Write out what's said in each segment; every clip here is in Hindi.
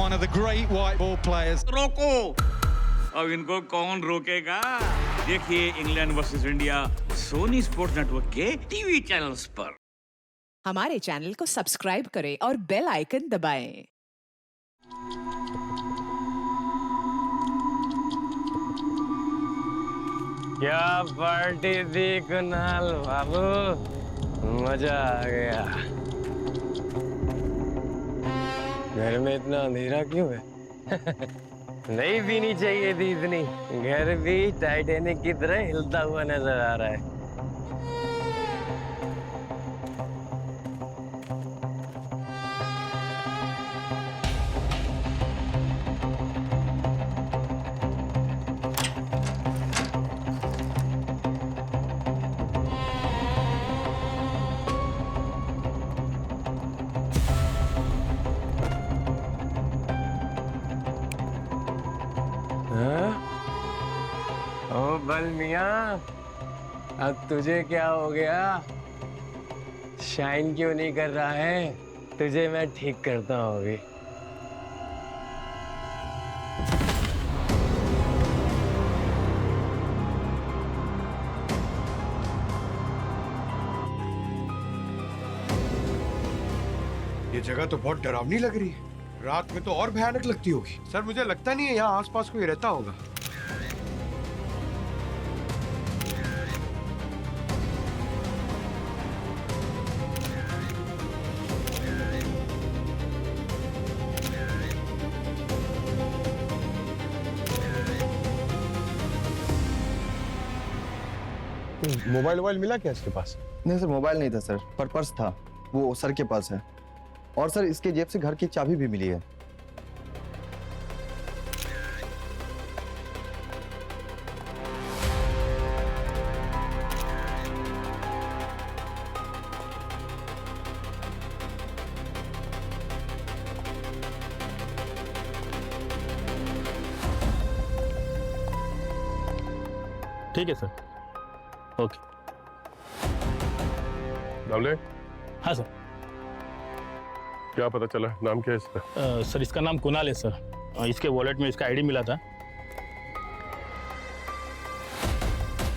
one of the great white ball players. रोको, अब इनको कौन रोकेगा? देखिए England versus India Sony Sports Network के टीवी चैनल्स पर। हमारे चैनल को सब्सक्राइब करें और बेल आइकन दबाएं। क्या पार्टी थी कुणाल बाबू, मजा आ गया। घर में इतना अंधेरा क्यों है? नहीं पीनी चाहिए थी इतनी। घर भी टाइटैनिक की तरह हिलता हुआ नजर आ रहा है। ओ बल मियाँ, अब तुझे क्या हो गया? शाइन क्यों नहीं कर रहा है? तुझे मैं ठीक करता हूँ अभी। ये जगह तो बहुत डरावनी लग रही है। रात में तो और भयानक लगती होगी। सर मुझे लगता नहीं है यहाँ आसपास कोई रहता होगा। मोबाइल मिला क्या इसके पास? नहीं सर, मोबाइल नहीं था सर, पर पर्स था, वो सर के पास है। और सर इसके जेब से घर की चाबी भी मिली है। ठीक है सर, ओके। नामले? हाँ सर। क्या पता चला, नाम क्या है इसका? सर इसका नाम कुणाल है सर। इसके वॉलेट में इसका आईडी मिला था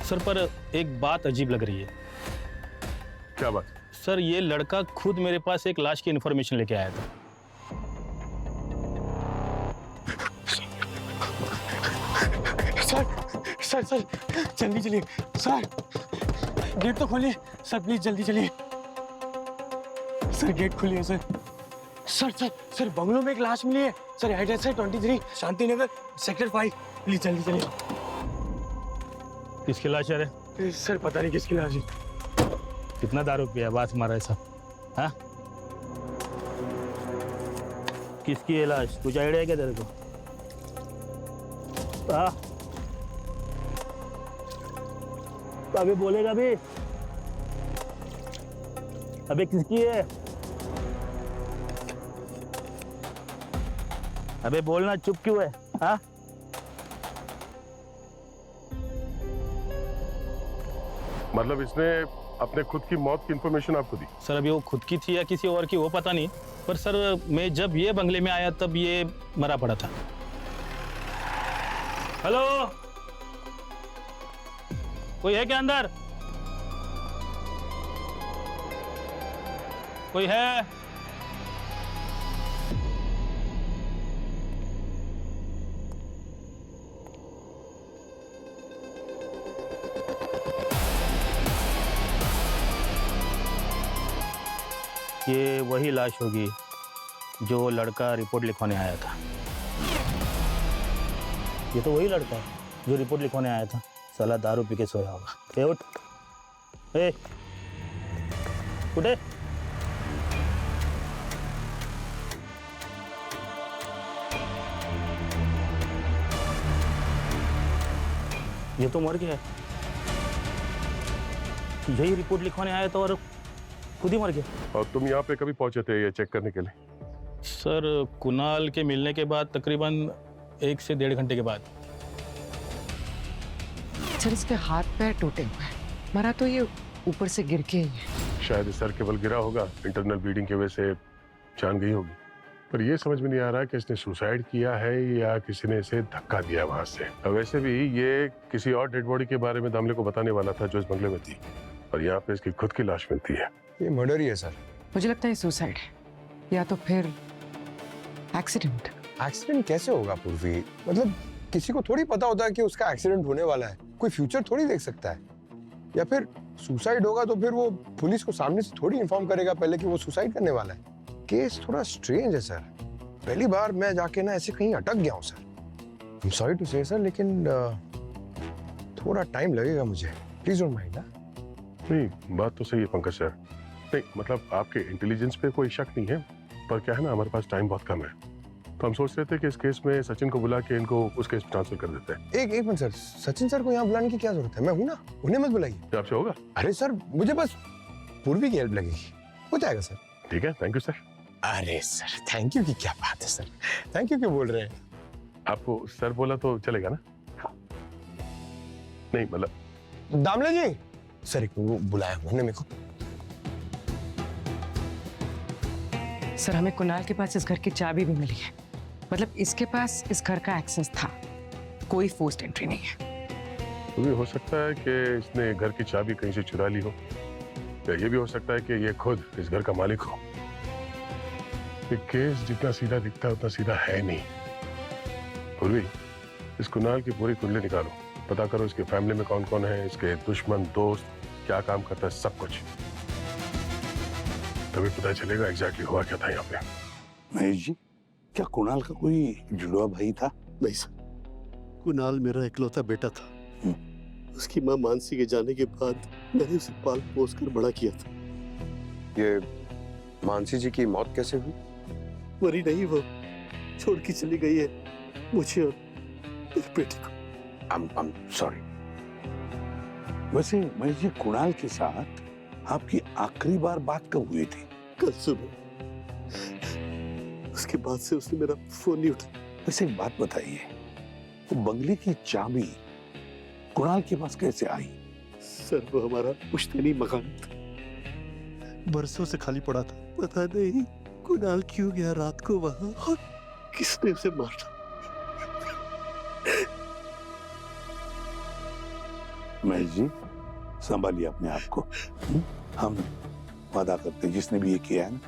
सर, पर एक बात अजीब लग रही है। क्या बात? सर ये लड़का खुद मेरे पास एक लाश की इन्फॉर्मेशन लेके आया था। सर सर जल्दी चलिए सर, गेट तो खोलिए सर, प्लीज जल्दी चलिए सर, गेट खोलिए सर। सर सर सर बंगलों में एक लाश मिली है सर, एड्रेस है 23 शांति नगर सेक्टर 5, प्लीज जल्दी चलिए। किसकी लाश है? सर पता नहीं किसकी लाश है। कितना दारू पिया बात मारा है सब? हाँ, किसकी है लाश? कुछ आइडिया है क्या तेरे को? अभी बोलेगा भी? अबे किसकी है? अबे बोलना, चुप क्यों है? हाँ, मतलब इसने अपने खुद की मौत की इंफॉर्मेशन आपको दी? सर अभी वो खुद की थी या किसी और की वो पता नहीं, पर सर मैं जब ये बंगले में आया तब ये मरा पड़ा था। हेलो, कोई है क्या अंदर? कोई है? ये वही लाश होगी जो लड़का रिपोर्ट लिखवाने आया था। ये तो वही लड़का है जो रिपोर्ट लिखवाने आया था। साला दारू पी के सोया होगा। ए उठ, ए उठे। ये तो मर गया है। यही रिपोर्ट लिखवाने आया था और खुद ही मर गया। और तुम यहाँ पे कभी पहुंचे थे ये चेक करने के लिए? सर कुणाल के मिलने के बाद तकरीबन 1 से 1.5 घंटे के बाद। सर इसके हाथ पैर टूटे हुए हैं, मरा तो ये ऊपर से गिर के ही है। शायद सर केवल गिरा होगा, इंटरनल ब्लीडिंग की वजह से जान गई होगी। पर ये समझ में नहीं आ रहा कि इसने सुसाइड किया है या किसी ने इसे धक्का दिया वहां से। वैसे भी ये किसी और डेड बॉडी के बारे में दामले को बताने वाला था जो इस बंगले में थी, और यहाँ पे इसकी खुद की लाश मिलती है। ये मर्डर ही है सर। मुझे लगता है सुसाइड है या तो फिर एक्सीडेंट। एक्सीडेंट कैसे होगा पूर्वी? मतलब किसी को थोड़ी पता होता है कि उसका एक्सीडेंट होने वाला है, कोई फ्यूचर थोड़ी देख सकता है। या फिर सुसाइड होगा तो फिर वो पुलिस को सामने से थोड़ी इन्फॉर्म करेगा पहले कि वो सुसाइड करने वाला है। केस थोड़ा स्ट्रेंज है सर। पहली बार मैं जाके ना ऐसे कहीं अटक गया हूँ sir. I am sorry to say sir, लेकिन थोड़ा टाइम लगेगा मुझे। Please don't mind. नहीं, बात तो सही है पंकज सर। नहीं मतलब आपके इंटेलिजेंस पे कोई शक नहीं है, पर क्या है ना, हमारे पास टाइम बहुत कम है, तो हम सोच रहे थे कि इस केस में सचिन को बुला के इनको उस केस में ट्रांसफर कर देते हैं। एक मिनट सर, सचिन सर को यहाँ बुलाने की क्या जरूरत है? मैं हूँ ना, उन्हें मत बुलाइए। आपसे होगा? अरे सर, मुझे बस पूर्वी की हेल्प लगेगी, हो जाएगा सर। ठीक है, थैंक यू सर। अरे सर, थैंक यू की क्या बात है सर, थैंक यू क्यों बोल रहे हैं? आपको सर बोला तो चलेगा ना? नहीं मतलब दामले जी, सर एक वो बुलाया उन्होंने मेरे को। सर हमें कुणाल के पास इस घर की चाबी भी मिली है, मतलब इसके पास इस घर का एक्सेस था, कोई फोर्स्ड एंट्री नहीं है। तो भी हो सकता है कि इसने घर की चाबी कहीं से चुरा ली हो, या ये भी हो सकता है कि ये खुद इस घर का मालिक हो। ये केस जितना सीधा दिखता है उतना सीधा है नहीं। पूर्वी, इस कुणाल की पूरी कुंडली निकालो, पता करो इसके फैमिली में कौन कौन है, इसके दुश्मन दोस्त, क्या काम करता है, सब कुछ। तभी पता चलेगा एग्जैक्टली हुआ क्या था यहाँ पे। महेश जी, क्या कुणाल का कोई जुड़वा भाई था? नहीं सर, कुणाल मेरा इकलौता बेटा था। उसकी मां मानसी के जाने के बाद मैंने उसे पाल पोस कर बड़ा किया था। ये मानसी जी की मौत कैसे हुई? मरी नहीं, वो छोड़ के चली गई है मुझे और मेरे बेटे को। I'm sorry। वैसे महेश जी, कुणाल के साथ आपकी आखिरी बार बात कब हुई थी? कल सुबह। उसके बाद से उसने मेरा फोन नहीं उठाया। वैसे एक बात बताइए, वो बंगले की चाबी कुणाल के पास कैसे आई? सर वो हमारा पुश्तैनी मकान था, बरसों से खाली पड़ा था। पता नहीं कुणाल क्यों गया रात को वहां और किसने उसे मारा। महेश जी, संभालिए अपने आप को। हम वादा करते हैं जिसने भी ये किया है ना,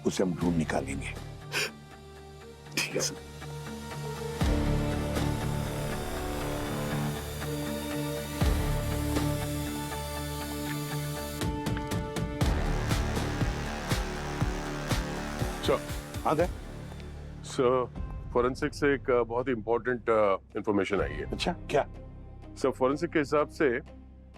उसे हम ढूंढ निकालेंगे। ठीक है सर। सो फोरेंसिक से एक बहुत ही इंपॉर्टेंट इंफॉर्मेशन आई है। अच्छा, क्या? सर फोरेंसिक के हिसाब से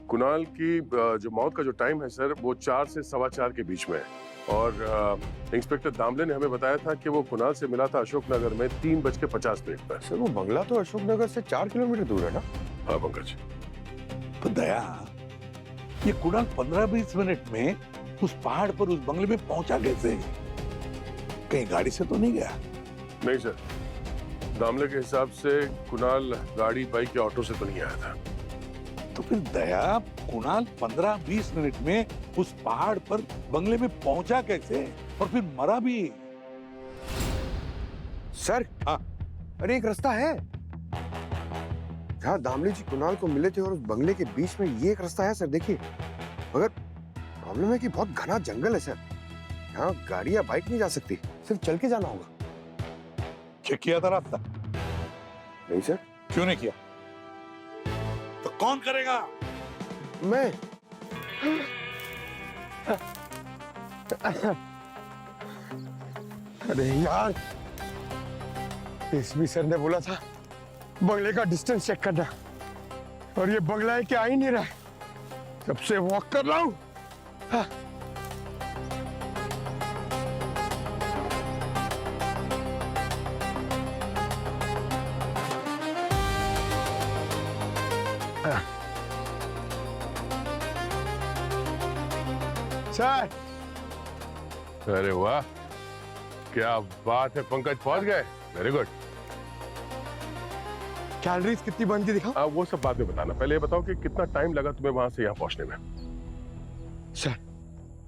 कुणाल की जो मौत का जो टाइम है सर, वो 4 से 4:15 के बीच में है, और इंस्पेक्टर दामले ने हमें बताया था कि वो कुणाल से मिला था अशोकनगर में 3:50 पर। सर वो बंगला तो अशोकनगर से 4 किलोमीटर दूर है ना? हाँ पंकज। तो दया, ये कुणाल 15-20 मिनट में उस पहाड़ पर उस बंगले में पहुंचा कैसे? कहीं गाड़ी से तो नहीं गया? नहीं सर, दामले के हिसाब से कुणाल गाड़ी, बाइक या ऑटो से तो नहीं आया था। तो फिर दया, कुणाल 15-20 मिनट में उस पहाड़ पर बंगले में पहुंचा कैसे और फिर मरा भी? सर हाँ, अरे एक रास्ता है जहाँ दामले जी कुणाल को मिले थे और उस बंगले के बीच में ये एक रास्ता है सर, देखिए। मगर प्रॉब्लम है कि बहुत घना जंगल है सर, यहाँ गाड़ी या बाइक नहीं जा सकती, सिर्फ चल के जाना होगा। चेक किया था रास्ता? नहीं सर। क्यों नहीं किया? तो कौन करेगा? मैं। अरे यार, एसपी सर ने बोला था बंगले का डिस्टेंस चेक करना, और ये बंगला है कि आ ही नहीं रहा है, जब से वॉक कर रहा हूं। हाँ। सर। अरे वाह, क्या बात है पंकज, पहुंच गए। Very good. कैलोरीज कितनी बन के दिखाओ? वो सब बाद में बताना, पहले ये बताओ कि कितना टाइम लगा तुम्हें वहां से यहाँ पहुंचने में? सर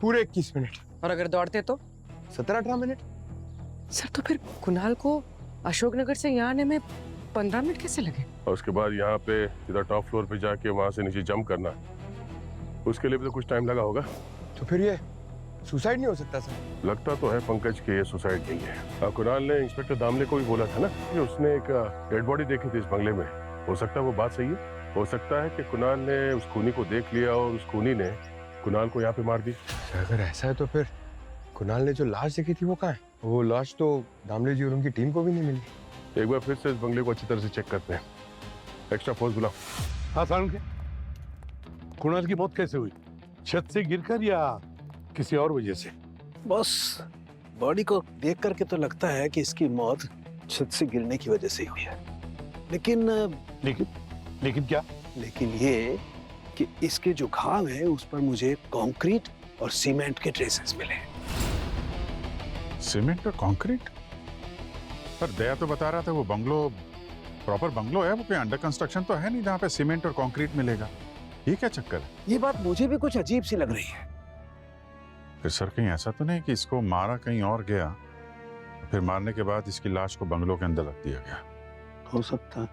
पूरे 21 मिनट। और अगर दौड़ते तो? 17-18 मिनट। सर तो फिर कुणाल को अशोकनगर से यहाँ आने में 15 मिनट कैसे लगे? और उसके बाद यहाँ पे सीधा टॉप फ्लोर पे जाके वहां से नीचे जंप करना, उसके लिए भी तो कुछ टाइम लगा होगा। तो फिर ये सुसाइड नहीं हो सकता सर? लगता तो है पंकज के ये सुसाइड नहीं है। कुणाल ने इंस्पेक्टर दामले को भी बोला था ना कि उसने एक डेड बॉडी देखी थी इस बंगले में। हो सकता है वो बात सही है। हो सकता है कि कुणाल ने उस खूनी को देख लिया और उस खूनी ने कुणाल को यहाँ पे मार दी। अगर ऐसा है तो फिर कुणाल ने जो लाश देखी थी वो कहाँ है? वो लाश तो दामले जी और उनकी टीम को भी नहीं मिली। एक बार फिर से इस बंगले को अच्छी तरह से चेक करते हैं। एक्स्ट्रा फोर्स बुलाओ। हाँ सारुण, कुणाल की मौत कैसे हुई? छत से गिरकर या किसी और वजह से? बॉस, बॉडी को देख करके तो लगता है कि इसकी मौत छत से गिरने की वजह से ही हुई है। लेकिन लेकिन क्या? लेकिन ये कि इसके जो घाव है उस पर मुझे कंक्रीट और सीमेंट के ट्रेसेस मिले। सीमेंट और कंक्रीट? पर दया तो बता रहा था वो बंगलो प्रॉपर बंगलो है, वो कोई अंडर कंस्ट्रक्शन तो है नहीं जहाँ पे सीमेंट और कंक्रीट मिलेगा। ये क्या चक्कर है? ये बात मुझे भी कुछ अजीब सी लग रही है। फिर सर कहीं ऐसा तो नहीं कि इसको मारा कहीं और गया, फिर मारने के बाद इसकी लाश को बंगलों के अंदर रख दिया गया? हो सकता है।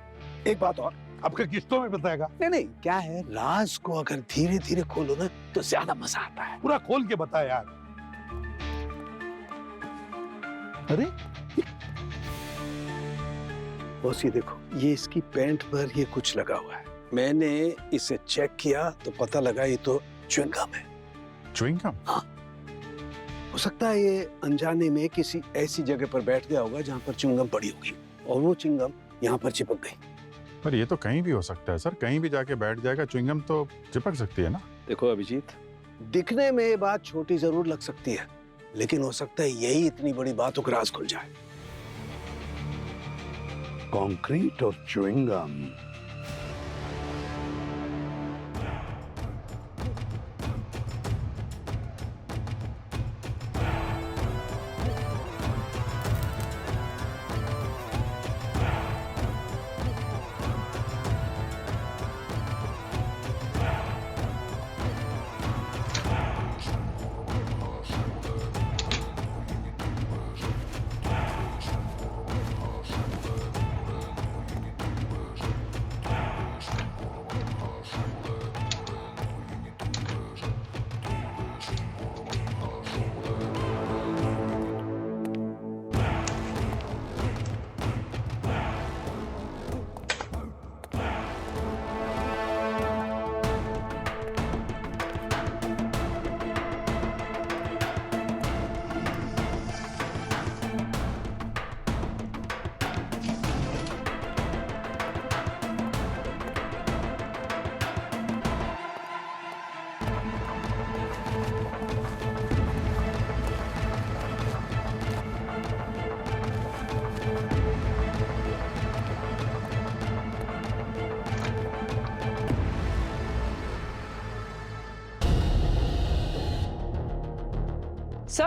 एक बात और, आपका किस्तों में बताएगा? नहीं, क्या है, राज को अगर धीरे धीरे खोलो ना तो ज्यादा मजा आता है। पूरा खोल के बता यार। अरे बॉस ये देखो, ये इसकी पैंट पर ये कुछ लगा हुआ है। मैंने इसे चेक किया तो पता लगा ये तो च्युइंग गम है। Chewing gum? हाँ, हो सकता है ये अनजाने में किसी ऐसी जगह पर बैठ गया होगा जहाँ पर च्युइंग गम पड़ी होगी और वो च्युइंग गम यहाँ पर चिपक गई। पर ये तो कहीं भी हो सकता है सर, कहीं भी जाके बैठ जाएगा, च्युइंग गम तो चिपक सकती है ना? देखो अभिजीत, दिखने में ये बात छोटी जरूर लग सकती है, लेकिन हो सकता है यही इतनी बड़ी बातों का राज खुल जाए। कंक्रीट और च्युइंग गम। सर,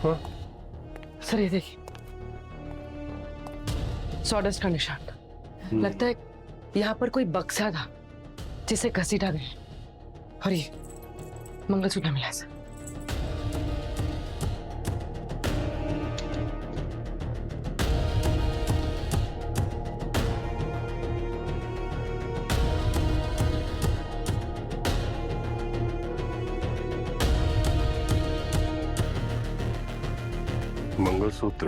हाँ? सर ये देखिए, सॉडस्ट का निशान। लगता है यहाँ पर कोई बक्सा था जिसे घसीटा गया, और ये मंगलसूत्र मिला सर। मंगलसूत्र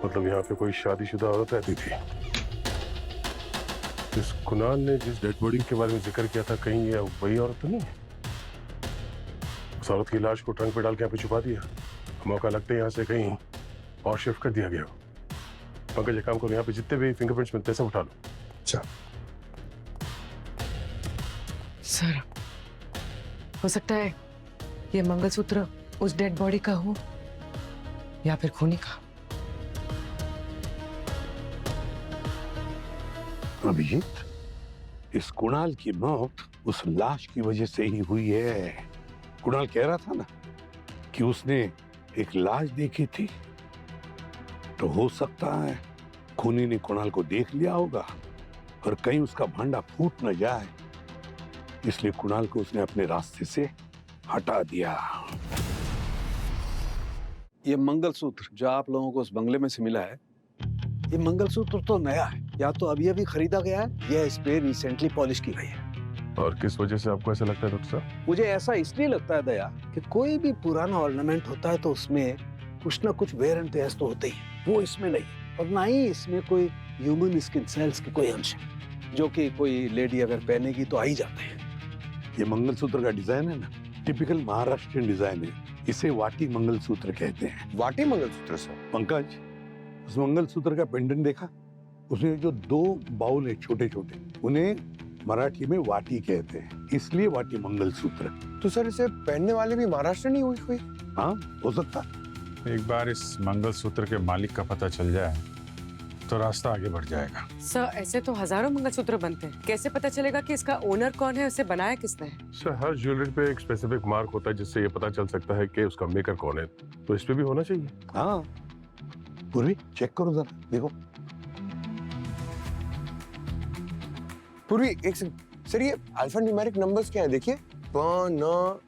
मतलब यहाँ पे कोई शादीशुदा औरत रहती थी। जिस कुणाल ने जिस डेड बॉडी के बारे में जिक्र किया था, कहीं ये वही औरत तो नहीं है? उस औरत की लाश को ट्रंक पे डाल के यहाँ पे छुपा दिया, मौका लगते यहाँ से कहीं और शिफ्ट कर दिया गया। पंकज एक काम करो, यहाँ पे जितने भी फिंगरप्रिंट्स मिलते हैं सब उठा लो। अच्छा सर, हो सकता है ये मंगलसूत्र उस डेड बॉडी का हो या फिर खूनी का। अभिजीत, इस कुणाल की मौत उस लाश की वजह से ही हुई है। कुणाल कह रहा था ना कि उसने एक लाश देखी थी, तो हो सकता है खूनी ने कुणाल को देख लिया होगा और कहीं उसका भांडा फूट न जाए, इसलिए कुणाल को उसने अपने रास्ते से हटा दिया। ये मंगलसूत्र जो आप लोगों को उस बंगले में से मिला है, ये मंगलसूत्र तो नया है, या तो अभी अभी खरीदा गया है या इस पे रिसेंटली पॉलिश की गई है। और किस वजह से आपको ऐसा लगता है डॉक्टर साहब? मुझे ऐसा इसलिए लगता है दया कि कोई भी पुराना ऑर्नामेंट होता है तो उसमें कुछ ना कुछ वेयर एंड टेयर तो होते ही, वो इसमें नहीं, और ना ही इसमें कोई ह्यूमन स्किन सेल्स के कोई अंश है, जो कि कोई लेडी अगर पहनेगी तो आ ही जाते हैं। ये मंगलसूत्र का डिजाइन है ना, टिपिकल महाराष्ट्रियन डिजाइन है। इसे वाटी मंगलसूत्र कहते हैं। वाटी मंगलसूत्र सर? पंकज, उस मंगलसूत्र का पेंडेंट देखा? उसमें जो 2 बाउल है छोटे छोटे, उन्हें मराठी में वाटी कहते हैं, इसलिए वाटी मंगलसूत्र। तो सर इसे पहनने वाले भी महाराष्ट्र नहीं हुई कोई? हाँ, हो सकता। एक बार इस मंगलसूत्र के मालिक का पता चल जाए तो रास्ता आगे बढ़ जाएगा। सर ऐसे तो हजारों मंगलसूत्र बनते हैं, कैसे पता चलेगा कि इसका ओनर कौन है, उसे बनाया किसने है? सर हर ज्वेलरी पे एक स्पेसिफिक मार्क होता है जिससे ये पता चल सकता है कि उसका मेकर कौन है, तो इस पे भी होना चाहिए। हाँ, पूर्वी चेक करो जरा, देखो। पूर्वी एक सर ये अल्फा न्यूमेरिक नंबर्स क्या है देखिए, 12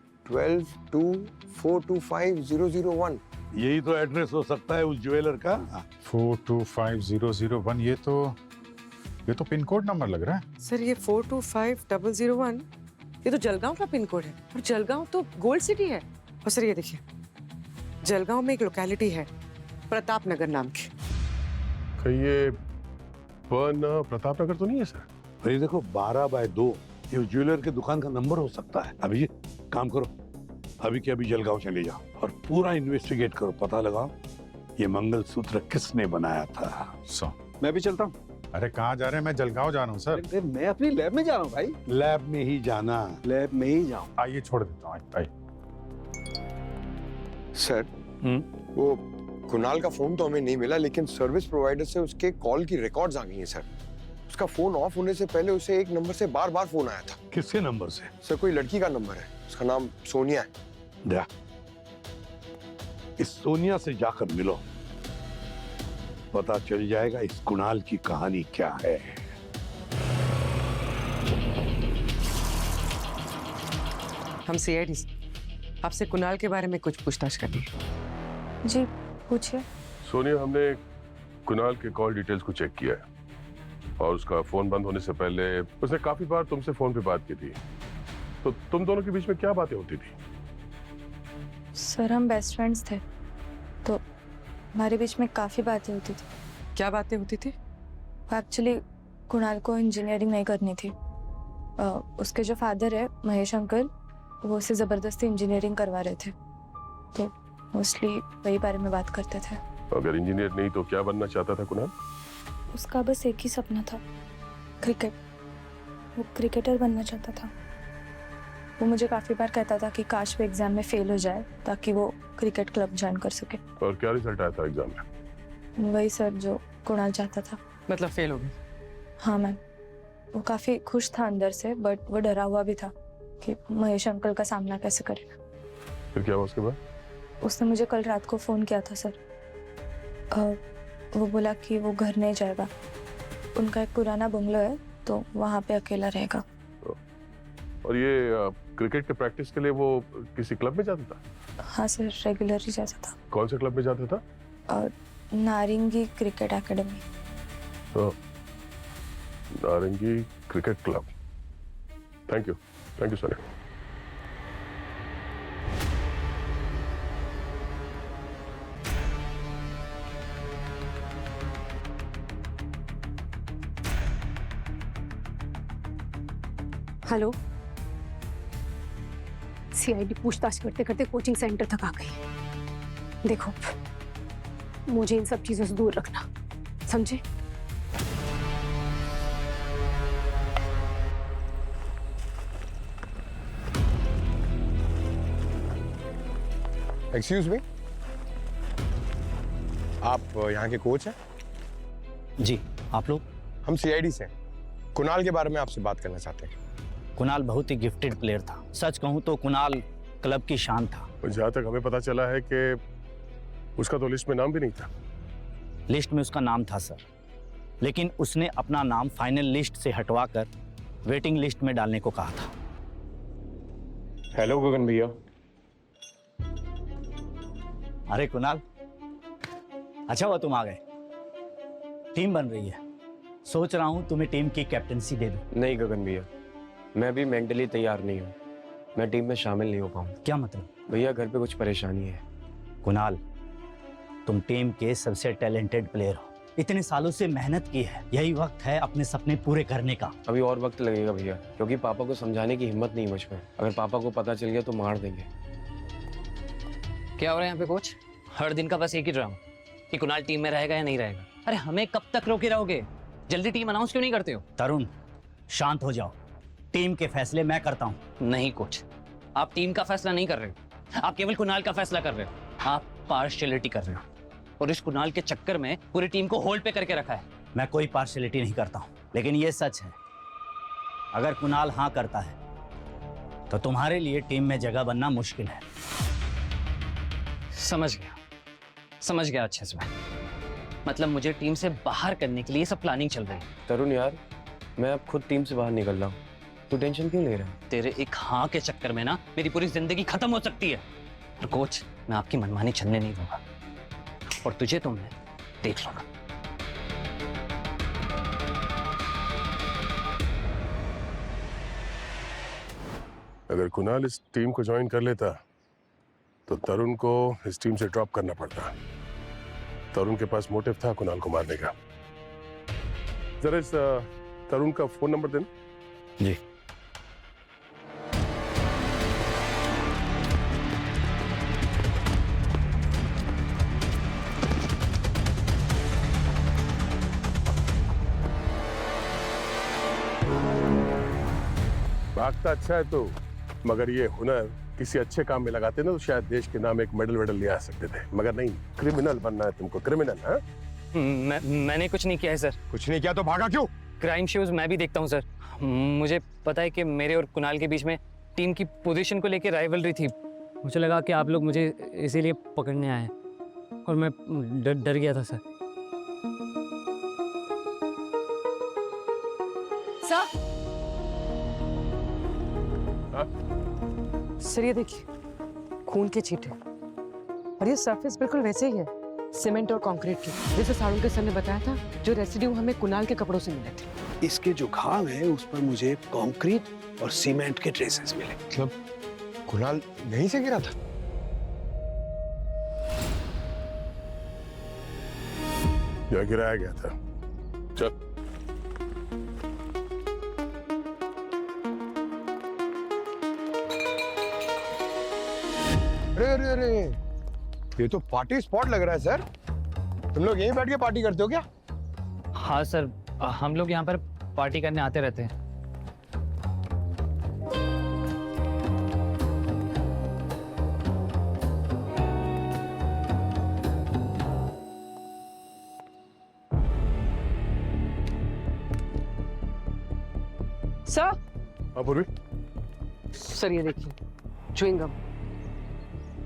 2 4 2 5 0 0 1। यही तो एड्रेस हो सकता है उस ज्वेलर का। 425001, ये तो पिन कोड नंबर लग रहा है। सर ये 425001 ये तो जलगांव का पिन कोड है, और जलगांव तो गोल्ड सिटी है। और सर ये देखिए, जलगांव में एक लोकेलिटी है प्रताप नगर नाम की। कहीं ये प्रताप नगर तो नहीं है सर? ये देखो 12/2, ये ज्वेलर के दुकान का नंबर हो सकता है। अभी काम करो, अभी के अभी जलगांव चले जाओ और पूरा इन्वेस्टिगेट करो, पता लगाओ ये मंगलसूत्र किसने बनाया था। मैं भी चलता हूँ। अरे कहाँ जा रहे हैं? मैं जलगांव जा रहा हूँ सर। मैं अपनी लैब में जा रहा हूँ भाई। लैब में ही जाना। लैब में ही जाऊँ। आइए छोड़ देता हूँ, आइए। सर वो कुणाल का फोन तो हमें नहीं मिला, लेकिन सर्विस प्रोवाइडर से उसके कॉल की रिकॉर्ड्स आ गई हैं सर। उसका फोन ऑफ होने से पहले उसे एक नंबर से बार-बार फोन आया था। किसके नंबर से? सर कोई लड़की का नंबर है, उसका नाम सोनिया है। जा, इस सोनिया से जाकर मिलो, पता चल जाएगा इस कुणाल की कहानी क्या है। हम सीआईडी आपसे कुणाल के बारे में कुछ पूछताछ करनी है। जी पूछिए। सोनिया, हमने कुणाल के कॉल डिटेल्स को चेक किया है और उसका फोन बंद होने से पहले उसने काफी बार तुमसे फोन पे बात की थी, तो तुम दोनों के बीच में क्या बातें होती थी? सर हम बेस्ट फ्रेंड्स थे, तो हमारे बीच में काफ़ी बातें होती थी। क्या बातें होती थी? एक्चुअली कुणाल को इंजीनियरिंग नहीं करनी थी। उसके जो फादर है महेश अंकल, वो उसे ज़बरदस्ती इंजीनियरिंग करवा रहे थे, तो मोस्टली वही बारे में बात करते थे। अगर इंजीनियर नहीं तो क्या बनना चाहता था कुणाल? उसका बस एक ही सपना था, क्रिकेट। वो क्रिकेटर बनना चाहता था। वो मुझे काफ़ी बार कहता था कि काश वो एग्ज़ाम में फेल हो जाए ताकि वो क्रिकेट क्लब ज्वाइन कर सके। और क्या रिजल्ट आया था एग्जाम में? वही सर जो कुणाल चाहता था। मतलब फेल हो गई? हाँ मैम। वो काफ़ी खुश था अंदर से, बट वो डरा हुआ भी था कि महेश अंकल का सामना कैसे करेगा। फिर क्या हुआ उसके बाद? उसने मुझे कल रात को फ़ोन किया था सर। वो बोला कि वो घर नहीं जाएगा, उनका एक पुराना बंगलो है तो वहाँ पे अकेला रहेगा। और ये क्रिकेट के प्रैक्टिस के लिए वो किसी क्लब में जाता था? हाँ सर, रेगुलरली जाता था। कौन से क्लब में जाता था? नारंगी क्रिकेट एकेडमी। नारंगी cricket club. Thank you Sonia. Hello, CID पूछताछ करते करते कोचिंग सेंटर तक आ गई। देखो, मुझे इन सब चीजों से दूर रखना, समझे? एक्सक्यूज मी, आप यहाँ के कोच हैं? जी, आप लोग? हम सीआईडी से हैं। कुणाल के बारे में आपसे बात करना चाहते हैं। कुणाल बहुत ही गिफ्टेड प्लेयर था। सच कहूं तो कुणाल क्लब की शान था। जहाँ तक हमें पता चला है कि उसका तो लिस्ट में नाम भी नहीं था। लिस्ट में उसका नाम था सर, लेकिन उसने अपना नाम फाइनल लिस्ट से हटवाकर वेटिंग लिस्ट में डालने को कहा था। हेलो गगन भैया। अरे कुणाल, अच्छा हुआ तुम आ गए। टीम बन रही है, सोच रहा हूँ तुम्हें टीम की कैप्टनसी दे दूं। नहीं गगन भैया, मैं भी मेंटली तैयार नहीं हूँ, मैं टीम में शामिल नहीं हो पाऊंगा। क्या मतलब? भैया घर पे कुछ परेशानी है। कुणाल, तुम टीम के सबसे टैलेंटेड प्लेयर हो, इतने सालों से मेहनत की है, यही वक्त है अपने सपने पूरे करने का। अभी और वक्त लगेगा भैया, क्योंकि पापा को समझाने की हिम्मत नहीं मुझ में। अगर पापा को पता चल गया तो मार देंगे। क्या हो रहा है यहाँ पे कोच? हर दिन का बस एक ही ड्रामा कि कुणाल टीम में रहेगा या नहीं रहेगा। अरे हमें कब तक रोके रहोगे? जल्दी टीम अनाउंस क्यों नहीं करते हो? तरुण, शांत हो जाओ, टीम के फैसले मैं करता हूँ। नहीं कोच, आप टीम का फैसला नहीं कर रहे हो, आप केवल कुणाल का फैसला कर रहे हो। आप पार्शियलिटी कर रहे हो और इस कुणाल के चक्कर में पूरी टीम को होल्ड पे करके रखा है। मैं कोई पार्शियलिटी नहीं करता हूँ, लेकिन ये सच है, अगर कुणाल हाँ करता है तो तुम्हारे लिए टीम में जगह बनना मुश्किल है। समझ गया अच्छे से। मतलब मुझे टीम से बाहर करने के लिए सब प्लानिंग चल रही है। तरुण यार, मैं अब खुद टीम से बाहर निकल रहा हूँ, तू टेंशन क्यों ले रहा है? तेरे एक हाँ के चक्कर में ना मेरी पूरी जिंदगी खत्म हो सकती है। और कोच, मैं आपकी मनमानी चलने नहीं दूंगा और तुझे तो मैं देख लूंगा। अगर कुणाल इस टीम को ज्वाइन कर लेता तो तरुण को इस टीम से ड्रॉप करना पड़ता। तरुण के पास मोटिव था कुणाल को मारने का। जरा इस तरुण का फोन नंबर देना। जी। भागता अच्छा है तो, मगर ये हुनर किसी अच्छे काम में लगाते ना तो शायद देश के नाम एक मेडल ले आ सकते थे, मगर नहीं, क्रिमिनल बनना है तुमको, क्रिमिनल। हाँ, मैंने कुछ नहीं किया है सर। कुछ नहीं किया तो भागा क्यों? क्राइम शोज मैं भी देखता हूँ सर। मुझे पता है कि मेरे और कुणाल के बीच में टीम की पोजीशन को लेकर राइवलरी थी। मुझे लगा कि आप लोग मुझे इसीलिए पकड़ने आए और मैं डर गया था सर। सर ये देखिए, खून के छींटे और ये सरफेस बिल्कुल वैसे ही है, सीमेंट और कंक्रीट के, जैसे सारुण सर ने बताया था, जो रेसिड्यू हमें कुणाल के कपड़ों से मिले थे। इसके जो घाव है उस पर मुझे कंक्रीट और सीमेंट के ट्रेसेस मिले। मतलब कुणाल यहीं से गिरा था? यहाँ गिराया गया था। चल। अरे अरे अरे, ये तो पार्टी स्पॉट लग रहा है सर। तुम लोग यहीं बैठ के पार्टी करते हो क्या? हाँ सर, हम लोग यहाँ पर पार्टी करने आते रहते हैं। सर। हाँ पूर्वी। सर ये देखिए, च्युइंगम,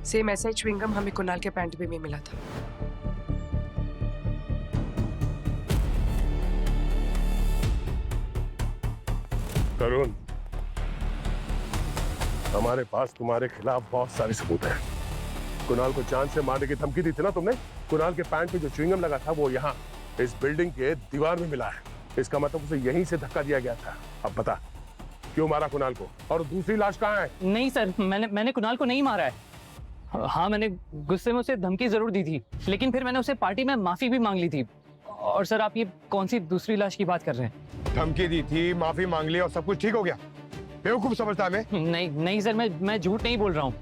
सेम ऐसा ही च्युइंगम हमें कुणाल के पैंट पे भी मिला था। तरुण, हमारे पास तुम्हारे खिलाफ बहुत सारे सबूत हैं। कुणाल को जान से मारने की धमकी दी थी ना तुमने? कुणाल के पैंट पे जो च्युइंगम लगा था वो यहाँ इस बिल्डिंग के दीवार में मिला है। इसका मतलब उसे यहीं से धक्का दिया गया था। अब बता, क्यों मारा कुणाल को? और दूसरी लाश कहाँ है? नहीं सर, मैंने कुणाल को नहीं मारा है। हाँ, मैंने गुस्से में उसे धमकी जरूर दी थी, लेकिन फिर मैंने उसे पार्टी में माफी भी मांग ली थी। और सर, आप ये कौन सी दूसरी लाश की बात कर रहे हैं? धमकी दी थी, माफी मांग ली और सब कुछ ठीक हो गया? बेवकूफ समझता है मैं? नहीं सर, मैं झूठ नहीं बोल रहा हूँ।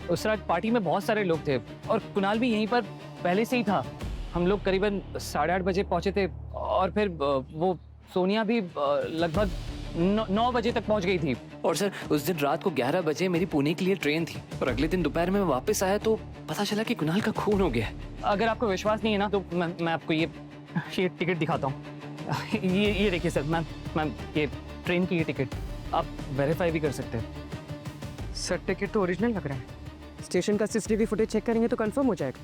उस रात पार्टी में बहुत सारे लोग थे और कुणाल भी यहीं पर पहले से ही था। हम लोग करीबन 8:30 बजे पहुंचे थे और फिर वो सोनिया भी लगभग 9 बजे तक पहुंच गई थी। और सर, उस दिन रात को 11 बजे मेरी पुणे के लिए ट्रेन थी और अगले दिन दोपहर में मैं वापस आया तो पता चला कि कुणाल का खून हो गया। अगर आपको विश्वास नहीं है ना तो मैं आपको ये टिकट दिखाता हूँ। ये देखिए सर, मैम ये ट्रेन की ये टिकट आप वेरीफाई भी कर सकते हैं। सर टिकट तो ओरिजिनल लग रहा है। स्टेशन का सीसीटीवी फुटेज चेक करेंगे तो कंफर्म हो जाएगा।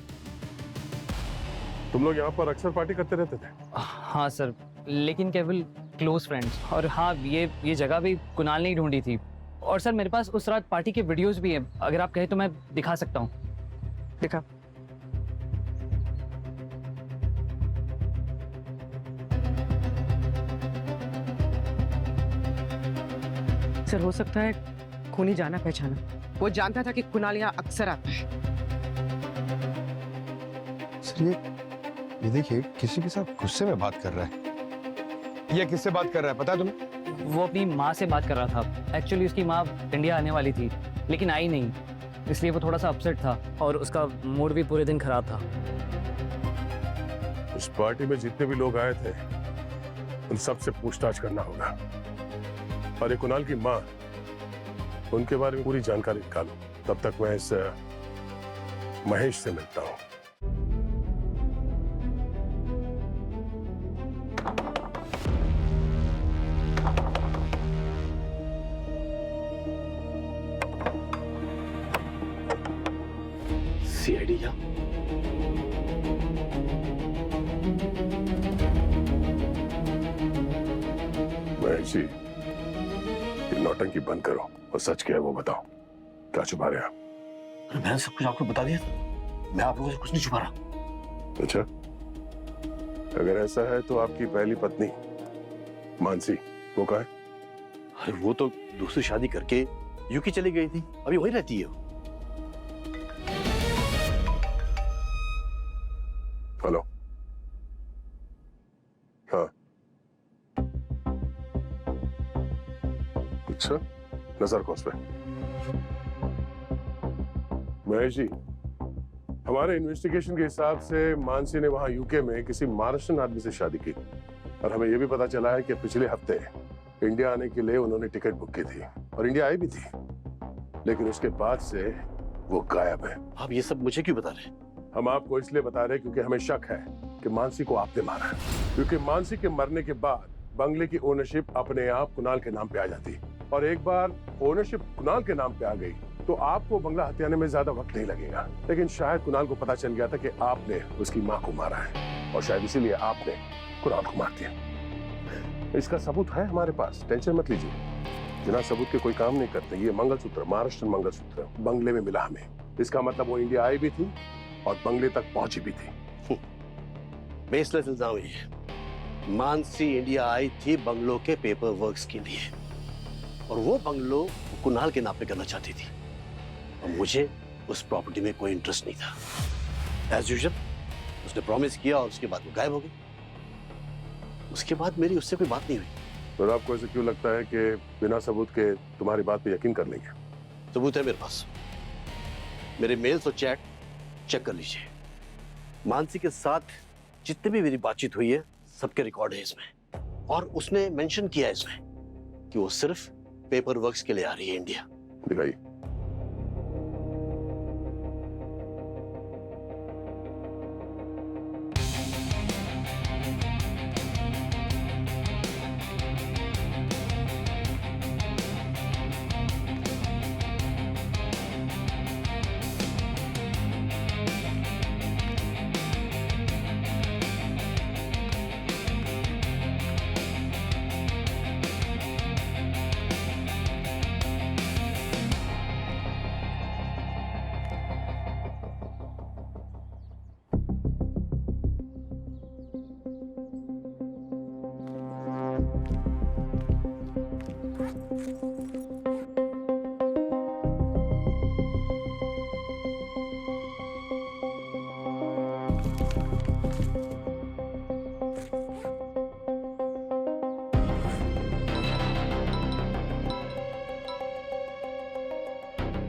तुम लोग यहाँ पर अक्सर पार्टी करते रहते थे? हाँ सर, लेकिन केवल क्लोज फ्रेंड्स। और हाँ, ये जगह भी कुणाल ने ही ढूंढी थी। और सर, मेरे पास उस रात पार्टी के वीडियोस भी हैं, अगर आप कहें तो मैं दिखा सकता हूँ। दिखा। सर हो सकता है खूनी जाना पहचाना, वो जानता था कि कुणाल यहाँ अक्सर आता है। सर ये देखिए किसी के साथ गुस्से में बात कर रहा है। ये किससे बात कर रहा है पता है तुम्हें? वो अपनी माँ से बात कर रहा था। एक्चुअली उसकी माँ इंडिया आने वाली थी लेकिन आई नहीं, इसलिए वो थोड़ा सा अपसेट था और उसका मूड भी पूरे दिन खराब था। उस पार्टी में जितने भी लोग आए थे उन सबसे पूछताछ करना होगा, और ये कुणाल की माँ, उनके बारे में पूरी जानकारी निकालो। तब तक मैं इस महेश से मिलता हूँ। सीआईडी क्या? महेश जी, ये नौटंकी बंद करो और सच क्या है वो बताओ। क्या छुपा रहे आप? मैंने सब कुछ आपको बता दिया था। मैं आप लोगों से कुछ नहीं छुपा रहा। अच्छा, अगर ऐसा है तो आपकी पहली पत्नी मानसी वो कहाँ है? अरे वो तो दूसरी शादी करके यूके चली गई थी, अभी वहीं रहती है। हेलो, हाँ, अच्छा, नजर को उस पे। महेश जी, हमारे इन्वेस्टिगेशन के हिसाब से मानसी ने वहां यूके में किसी महाराष्ट्रन आदमी से शादी की, और हमें यह भी पता चला है कि पिछले हफ्ते इंडिया आने के लिए उन्होंने टिकट बुक की थी और इंडिया आई भी थी, लेकिन उसके बाद से वो गायब है। आप ये सब मुझे क्यों बता रहे हैं? हम आपको इसलिए बता रहे हैं क्योंकि हमें शक है कि मानसी को आपने मारा है, क्योंकि मानसी के मरने के बाद बंगले की ओनरशिप अपने आप कुणाल के नाम पे आ जाती, और एक बार ओनरशिप कुणाल के नाम पे आ गई तो आपको बंगला हथियाने में ज्यादा वक्त नहीं लगेगा। लेकिन शायद कुणाल को पता चल गया था कि आपने उसकी माँ को मारा है, और शायद इसीलिए आपने कुणाल को मार दिया। इसका सबूत है हमारे पास, टेंशन मत लीजिए। बिना सबूत के कोई काम नहीं करते। ये मंगलसूत्र, महाराष्ट्र मंगलसूत्र, बंगले में मिला हमें। इसका मतलब वो इंडिया आई भी थी और बंगले तक पहुंची भी थी। बेसलेस इल्जाम है। मानसी इंडिया आई थी बंगलों के पेपर वर्क्स के लिए, और वो बंगलो कुणाल के नाम पे करना चाहती थी, और मुझे उस प्रॉपर्टी में कोई इंटरेस्ट नहीं था। एज यूजुअल उसने प्रॉमिस किया और उसके बाद वो गायब हो गई। उसके बाद मेरी उससे कोई बात नहीं हुई। और आपको ऐसे क्यों लगता है कि बिना सबूत के तुम्हारी बात पे यकीन कर लेंगे? सबूत है मेरे पास, मेरे मेल्स और चैट चेक कर लीजिए। मानसी के साथ जितनी भी मेरी बातचीत हुई है सबके रिकॉर्ड है इसमें, और उसने मेंशन किया है इसमें कि वो सिर्फ पेपर वर्क्स के लिए आ रही है इंडिया। दिखाइए।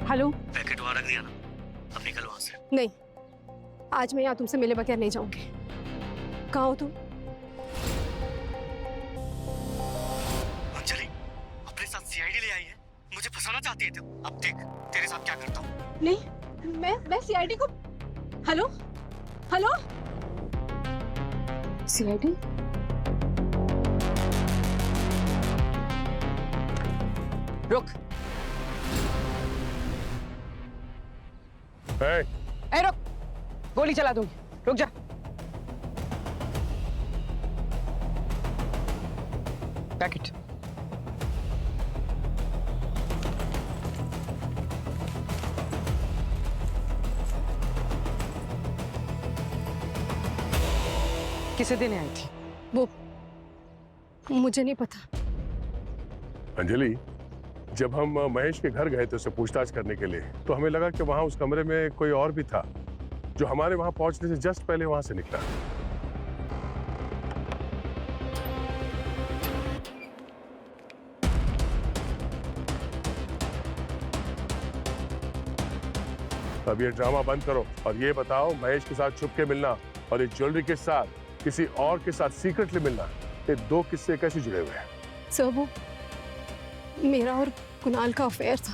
हेलो, पैकेट वहां रख दिया ना, अब निकल वहां से। नहीं, आज मैं यहाँ तुमसे मिले बगैर नहीं जाऊंगी। कहाँ हो तुम? अंजलि अपने साथ सीआईडी ले आई है, मुझे फंसाना चाहती है तुम। अब देख तेरे साथ क्या करता हूँ। नहीं, मैं सीआईडी को। Hello hello, CID? रुक। ए रुक, गोली चला दूंगी, रुक जा। पैकेट। किसे देने आई थी? वो मुझे नहीं पता। अंजलि, जब हम महेश के घर गए थे उससे पूछताछ करने के लिए, तो हमें लगा कि वहां उस कमरे में कोई और भी था जो हमारे वहां पहुंचने से जस्ट पहले वहां से निकला। अब ये ड्रामा बंद करो और ये बताओ, महेश के साथ छुप के मिलना और ये ज्वेलरी के साथ किसी और के साथ सीक्रेटली मिलना, ये दो किस्से कैसे जुड़े हुए हैं? सर वो मेरा और कुणाल का अफेयर था।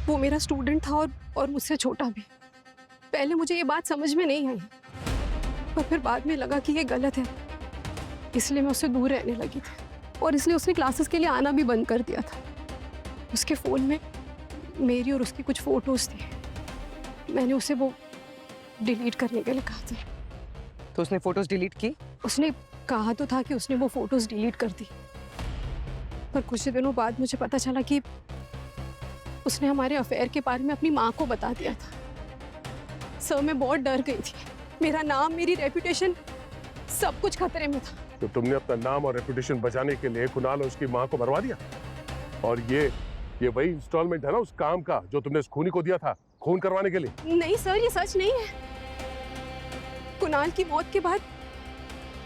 वो मेरा स्टूडेंट था और मुझसे छोटा भी। पहले मुझे ये बात समझ में नहीं आई, पर फिर बाद में लगा कि ये गलत है, इसलिए मैं उससे दूर रहने लगी थी और इसलिए उसने क्लासेस के लिए आना भी बंद कर दिया था। उसके फ़ोन में मेरी और उसकी कुछ फ़ोटोज़ थी, मैंने उसे वो डिलीट करने के लिए कहा था। तो उसने फोटोज डिलीट की? उसने कहा तो था कि उसने वो फोटोज डिलीट कर दी, पर कुछ दिनों बाद मुझे पता चला कि उसने हमारे अफेयर के बारे में अपनी माँ को बता दिया था। सर मैं बहुत डर गई थी। मेरा नाम, मेरी रेपुटेशन, सब कुछ खतरे में था। तो तुमने अपना नाम और रेपुटेशन बचाने के लिए कुणाल और उसकी माँ को मरवा दिया? और ये वही इंस्टॉलमेंट है ना उस काम का जो तुमने उस खूनी को दिया था खून करवाने के लिए? नहीं सर, ये सच नहीं है। कुणाल की मौत के बाद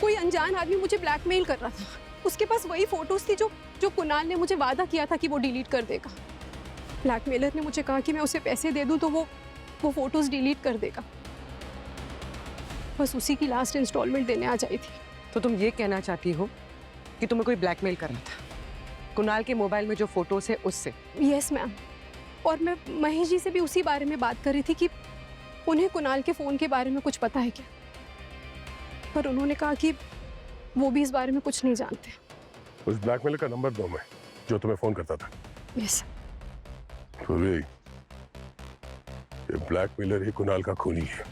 कोई अनजान आदमी मुझे ब्लैकमेल कर रहा था। उसके पास वही फोटोज थी जो कुणाल ने मुझे वादा किया था कि वो डिलीट कर देगा। ब्लैकमेलर ने मुझे कहा कि मैं उसे पैसे दे दूं तो वो फोटोज डिलीट कर देगा। बस उसी की लास्ट इंस्टॉलमेंट देने आ जाई थी। तो तुम ये कहना चाहती हो कि तुम्हें कोई ब्लैकमेल कर रहा था कुणाल के मोबाइल में जो फोटोज है उससे? यस मैम, और मैं महेश जी से भी उसी बारे में बात कर रही थी कि उन्हें कुणाल के फ़ोन के बारे में कुछ पता है क्या, पर उन्होंने कहा कि वो भी इस बारे में कुछ नहीं जानते। उस ब्लैकमेलर का नंबर दो मैं, जो तुम्हें फोन करता था। यस। ये ब्लैकमेलर ही कुणाल का खूनी है।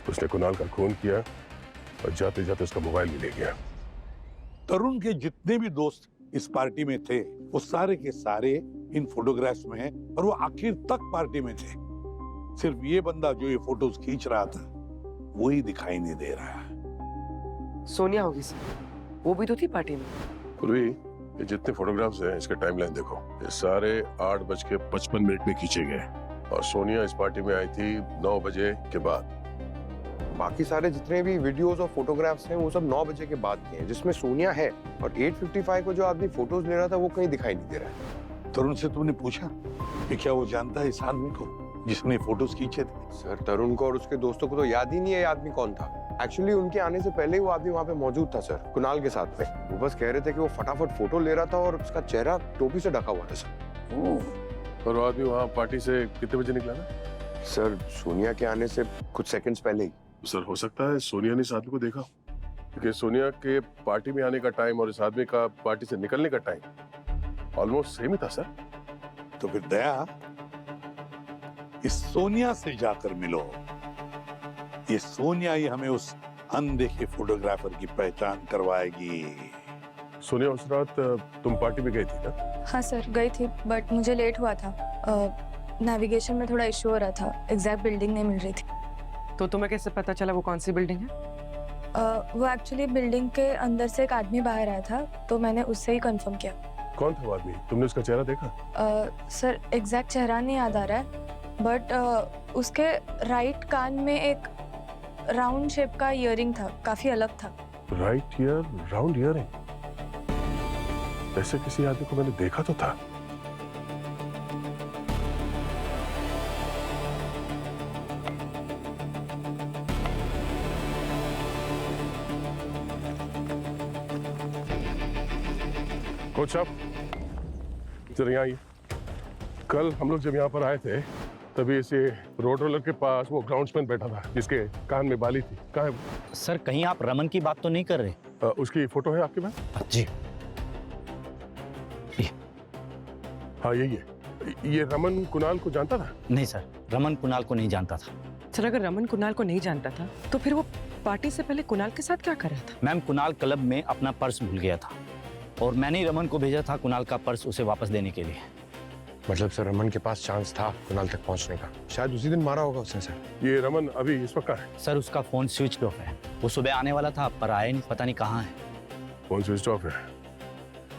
उसने कुणाल का खून किया और जाते जाते उसका मोबाइल भी ले गया। तरुण के जितने भी दोस्त इस पार्टी में थे वो सारे के सारे इन फोटोग्राफ्स में हैं और वो आखिर तक पार्टी में थे। सिर्फ ये बंदा जो ये फोटोज खींच रहा था वो ही दिखाई नहीं दे रहा है। सोनिया होगी सर, वो भी तो थी पार्टी में। पूर्वी, ये जितने फोटोग्राफ्स हैं इसके टाइमलाइन देखो। ये सारे 8:55 में खींचे गए और सोनिया इस पार्टी में आई थी 9 बजे के बाद। बाकी सारे जितने भी वीडियोस और फोटोग्राफ्स हैं वो सब 9 बजे के बाद के हैं, जिसमें सोनिया है। और 8:55 को जो आदमी फोटोज ले रहा था वो कहीं दिखाई नहीं दे रहा है। तरुण से तुमने पूछा कि क्या वो जानता है इस आदमी को जिसने फोटोज खींचे थे? सर तरुण को और उसके दोस्तों को तो याद ही नहीं है ये आदमी कौन था। एक्चुअली उनके आने से पहले ही वो आदमी वहाँ पे मौजूद था सर, कुणाल के साथ में। वो बस कह रहे थे कि वो फटाफट फोटो ले रहा था और उसका चेहरा टोपी से ढका हुआ था सर। और वो आदमी वहाँ पार्टी से कितने बजे निकला था? सर सोनिया के आने से कुछ सेकंड्स पहले ही। सर हो सकता है सोनिया ने इस आदमी को देखा, क्योंकि सोनिया के पार्टी में आने का टाइम और इस आदमी का पार्टी से निकलने का टाइम ऑलमोस्ट सेम ही था सर। तो फिर दया, इस सोनिया से जाकर मिलो। ये सोनिया ही हमें उस अनदेखे फोटोग्राफर की पहचान करवाएगी। सोनिया, उस रात तुम पार्टी में गई थी ना? हाँ सर, गई थी, बट मुझे लेट हुआ था। नेविगेशन में थोड़ा इशू हो रहा था, एग्जैक्ट बिल्डिंग नहीं मिल रही थी। तो तुम्हें कैसे पता चला वो कौन सी बिल्डिंग है? वो एक्चुअली बिल्डिंग के अंदर से एक आदमी बाहर आया था, तो मैंने उससे ही कंफर्म किया। कौन था वो आदमी? तुमने उसका चेहरा देखा? सर एग्जैक्ट चेहरा नहीं याद आ रहा है, बट उसके राइट कान में एक राउंड शेप का इयररिंग था, काफी अलग था। Right year, round earring? ऐसे किसी आदमी को मैंने देखा तो था। कोच साहब, जरा यहाँ आइए। कल हम लोग जब यहाँ पर आए थे तभी इसे रोड रोलर के पास वो ग्राउंड्समैन बैठा था जिसके कान में बाली थी। कहाँ है वो? सर कहीं आप रमन की बात तो नहीं कर रहे? उसकी फोटो है आपके पास? जी हाँ यही है। ये रमन कुणाल को जानता था? नहीं सर, रमन कुणाल को नहीं जानता था। सर अगर रमन कुणाल को नहीं जानता था तो फिर वो पार्टी से पहले कुणाल के साथ क्या कर रहा था? मैम, कुणाल क्लब में अपना पर्स भूल गया था और मैंने ही रमन को भेजा था कुणाल का पर्स उसे वापस देने के लिए। मतलब सर रमन के पास चांस था कुणाल तक पहुंचने का, शायद उसी दिन मारा होगा उसने सर। ये रमन अभी इस वक्त कहाँ है? सर उसका फोन स्विच ऑफ है, वो सुबह आने वाला था पर आया नहीं, पता नहीं कहाँ है। फोन स्विच ऑफ है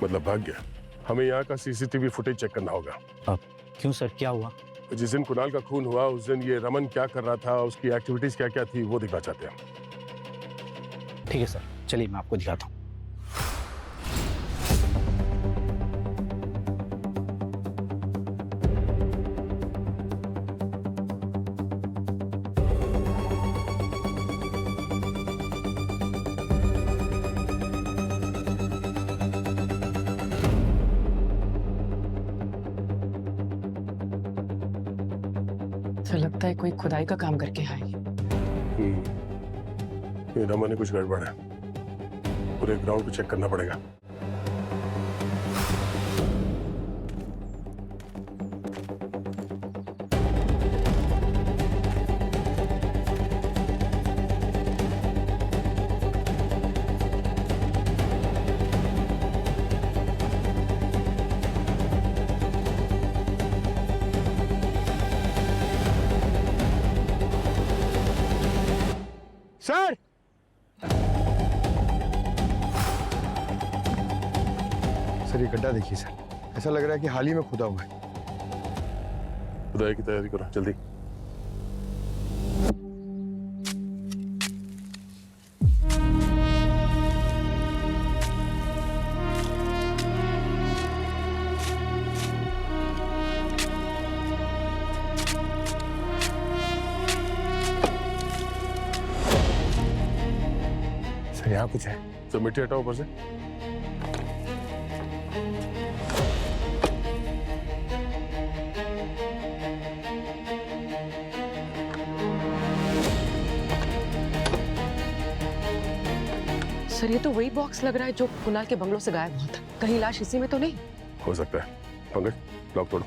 मतलब भाग गया? हमें यहाँ का सीसीटीवी फुटेज चेक करना होगा। अब क्यों सर, क्या हुआ? जिस दिन कुणाल का खून हुआ उस दिन ये रमन क्या कर रहा था, उसकी एक्टिविटीज क्या क्या थी, वो देखना चाहते हैं। ठीक है सर, चलिए मैं आपको दिखाता हूँ। तो लगता है कोई खुदाई का काम करके आए। ये रमन ने कुछ गड़बड़ है, पूरे ग्राउंड को चेक करना पड़ेगा। सर सर, ये गड्ढा देखिए सर, ऐसा लग रहा है कि हाल ही में खुदा हुआ है। खुदाई की तैयारी करो जल्दी। सर यहाँ कुछ है। तो मिट्टी हटाओ ऊपर से। सर ये तो वही बॉक्स लग रहा है जो कुणाल के बंगलों से गायब हुआ था। कहीं लाश इसी में तो नहीं? हो सकता है। पंकज, लॉक तोड़ो।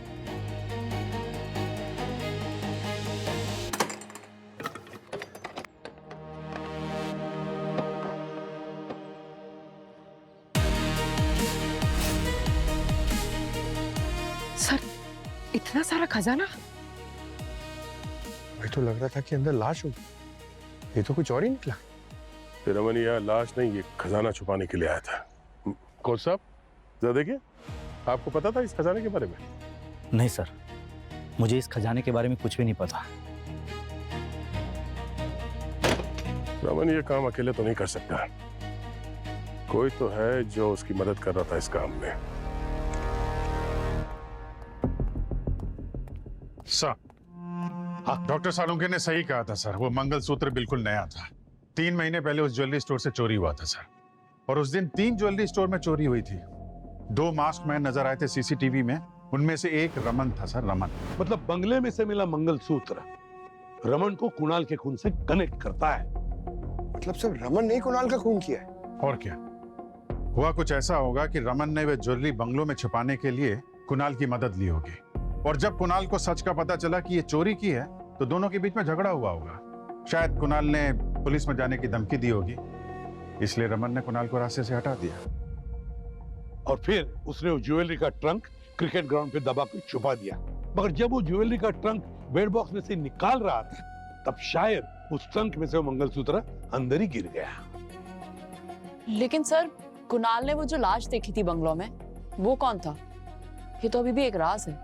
सर इतना सारा खजाना? मुझे तो लग रहा था कि अंदर लाश होगी, ये तो कुछ और ही निकला। रमन यहाँ लाश नहीं, ये खजाना छुपाने के लिए आया था। कोच साहब जरा देखिए, आपको पता था इस खजाने के बारे में? नहीं सर, मुझे इस खजाने के बारे में कुछ भी नहीं पता। रमन ये काम अकेले तो नहीं कर सकता, कोई तो है जो उसकी मदद कर रहा था इस काम में। सर, डॉक्टर सालुंके ने सही कहा था सर, वो मंगलसूत्र बिल्कुल नया था। 3 महीने पहले उस ज्वेलरी स्टोर से चोरी हुआ था सर, और उस दिन 3 ज्वेलरी स्टोर में चोरी हुई थी। 2 मास्क मैन नजर आए थे सीसीटीवी में, उनमें से एक रमन था सर, रमन। मतलब बंगले में से मिला मंगलसूत्र रमन को कुणाल के खून से कनेक्ट करता है। मतलब सर रमन ने कुणाल का खून किया है? और क्या हुआ, कुछ ऐसा होगा कि रमन ने वे ज्वेलरी बंगलों में छुपाने के लिए कुणाल की मदद ली होगी, और जब कुणाल को सच का पता चला कि ये चोरी की है तो दोनों के बीच में झगड़ा हुआ होगा। शायद कुणाल ने पुलिस में जाने की धमकी दी होगी, इसलिए रमन ने कुणाल को रास्ते से हटा दिया। और फिर उसने वो ज्वेलरी का ट्रंक क्रिकेट ग्राउंड पे दबा कर छुपा दिया। मगर जब वो ज्वेलरी का ट्रंक बेड बॉक्स में से निकाल रहा था तब शायद उस ट्रंक में से वो मंगलसूत्र अंदर ही गिर गया। लेकिन सर, कुणाल ने वो जो लाश देखी थी बंगलों में, वो कौन था? ये तो अभी भी एक राज है।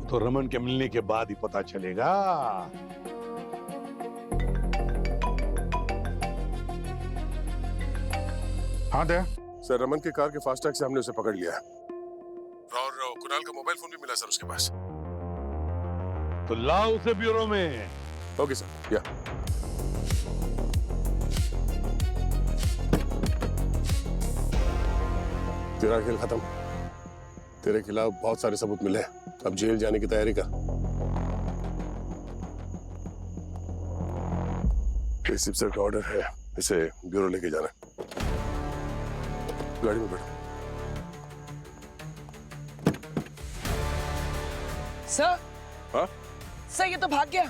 तो रमन के मिलने के बाद ही पता चलेगा। हाँ दया सर, रमन के कार के फास्टैग से हमने उसे पकड़ लिया है, और कुणाल का मोबाइल फोन भी मिला सर उसके पास। तो लाओ उसे ब्यूरो में। Okay sir. या तेरा खेल खत्म, तेरे खिलाफ बहुत सारे सबूत मिले, अब जेल जाने की तैयारी कर। एसीपी सर का ऑर्डर है, इसे ब्यूरो लेके जाना। गाड़ी में बैठो। सर, हाँ सर ये तो भाग गया।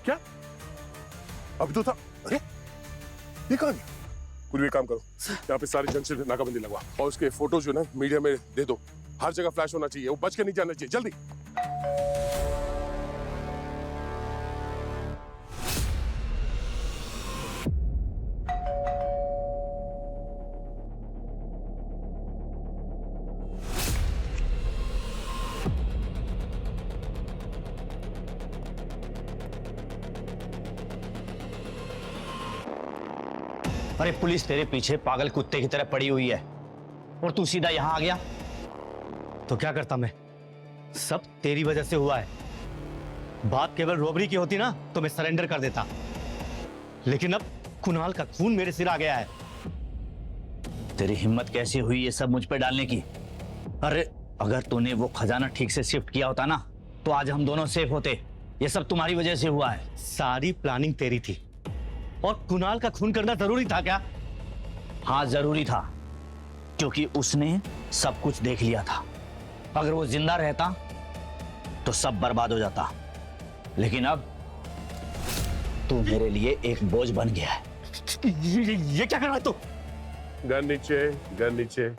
क्या? अभी तो था। अरे ये कहाँ गया? पूरी काम करो, यहाँ पे सारी जंक्शन पे नाकाबंदी लगवा, और उसके फोटो जो ना मीडिया में दे दो, हर जगह फ्लैश होना चाहिए, वो बच के नहीं जाना चाहिए। जल्दी। अरे पुलिस तेरे पीछे पागल कुत्ते की तरह पड़ी हुई है और तू सीधा यहां आ गया। तो क्या करता मैं? सब तेरी वजह से हुआ है। बात केवल रॉबरी की होती ना तो मैं सरेंडर कर देता, लेकिन अब कुणाल का खून मेरे सिर आ गया है। तेरी हिम्मत कैसी हुई ये सब मुझ पे डालने की? अरे अगर तूने वो खजाना ठीक से शिफ्ट किया होता ना तो आज हम दोनों सेफ होते। ये सब तुम्हारी वजह से हुआ है। सारी प्लानिंग तेरी थी। और कुणाल का खून करना जरूरी था क्या? हाँ जरूरी था, क्योंकि उसने सब कुछ देख लिया था। अगर वो जिंदा रहता तो सब बर्बाद हो जाता, लेकिन अब तू मेरे लिए एक बोझ बन गया है। ये क्या कर रहा है तू? गन नीचे, गन नीचे।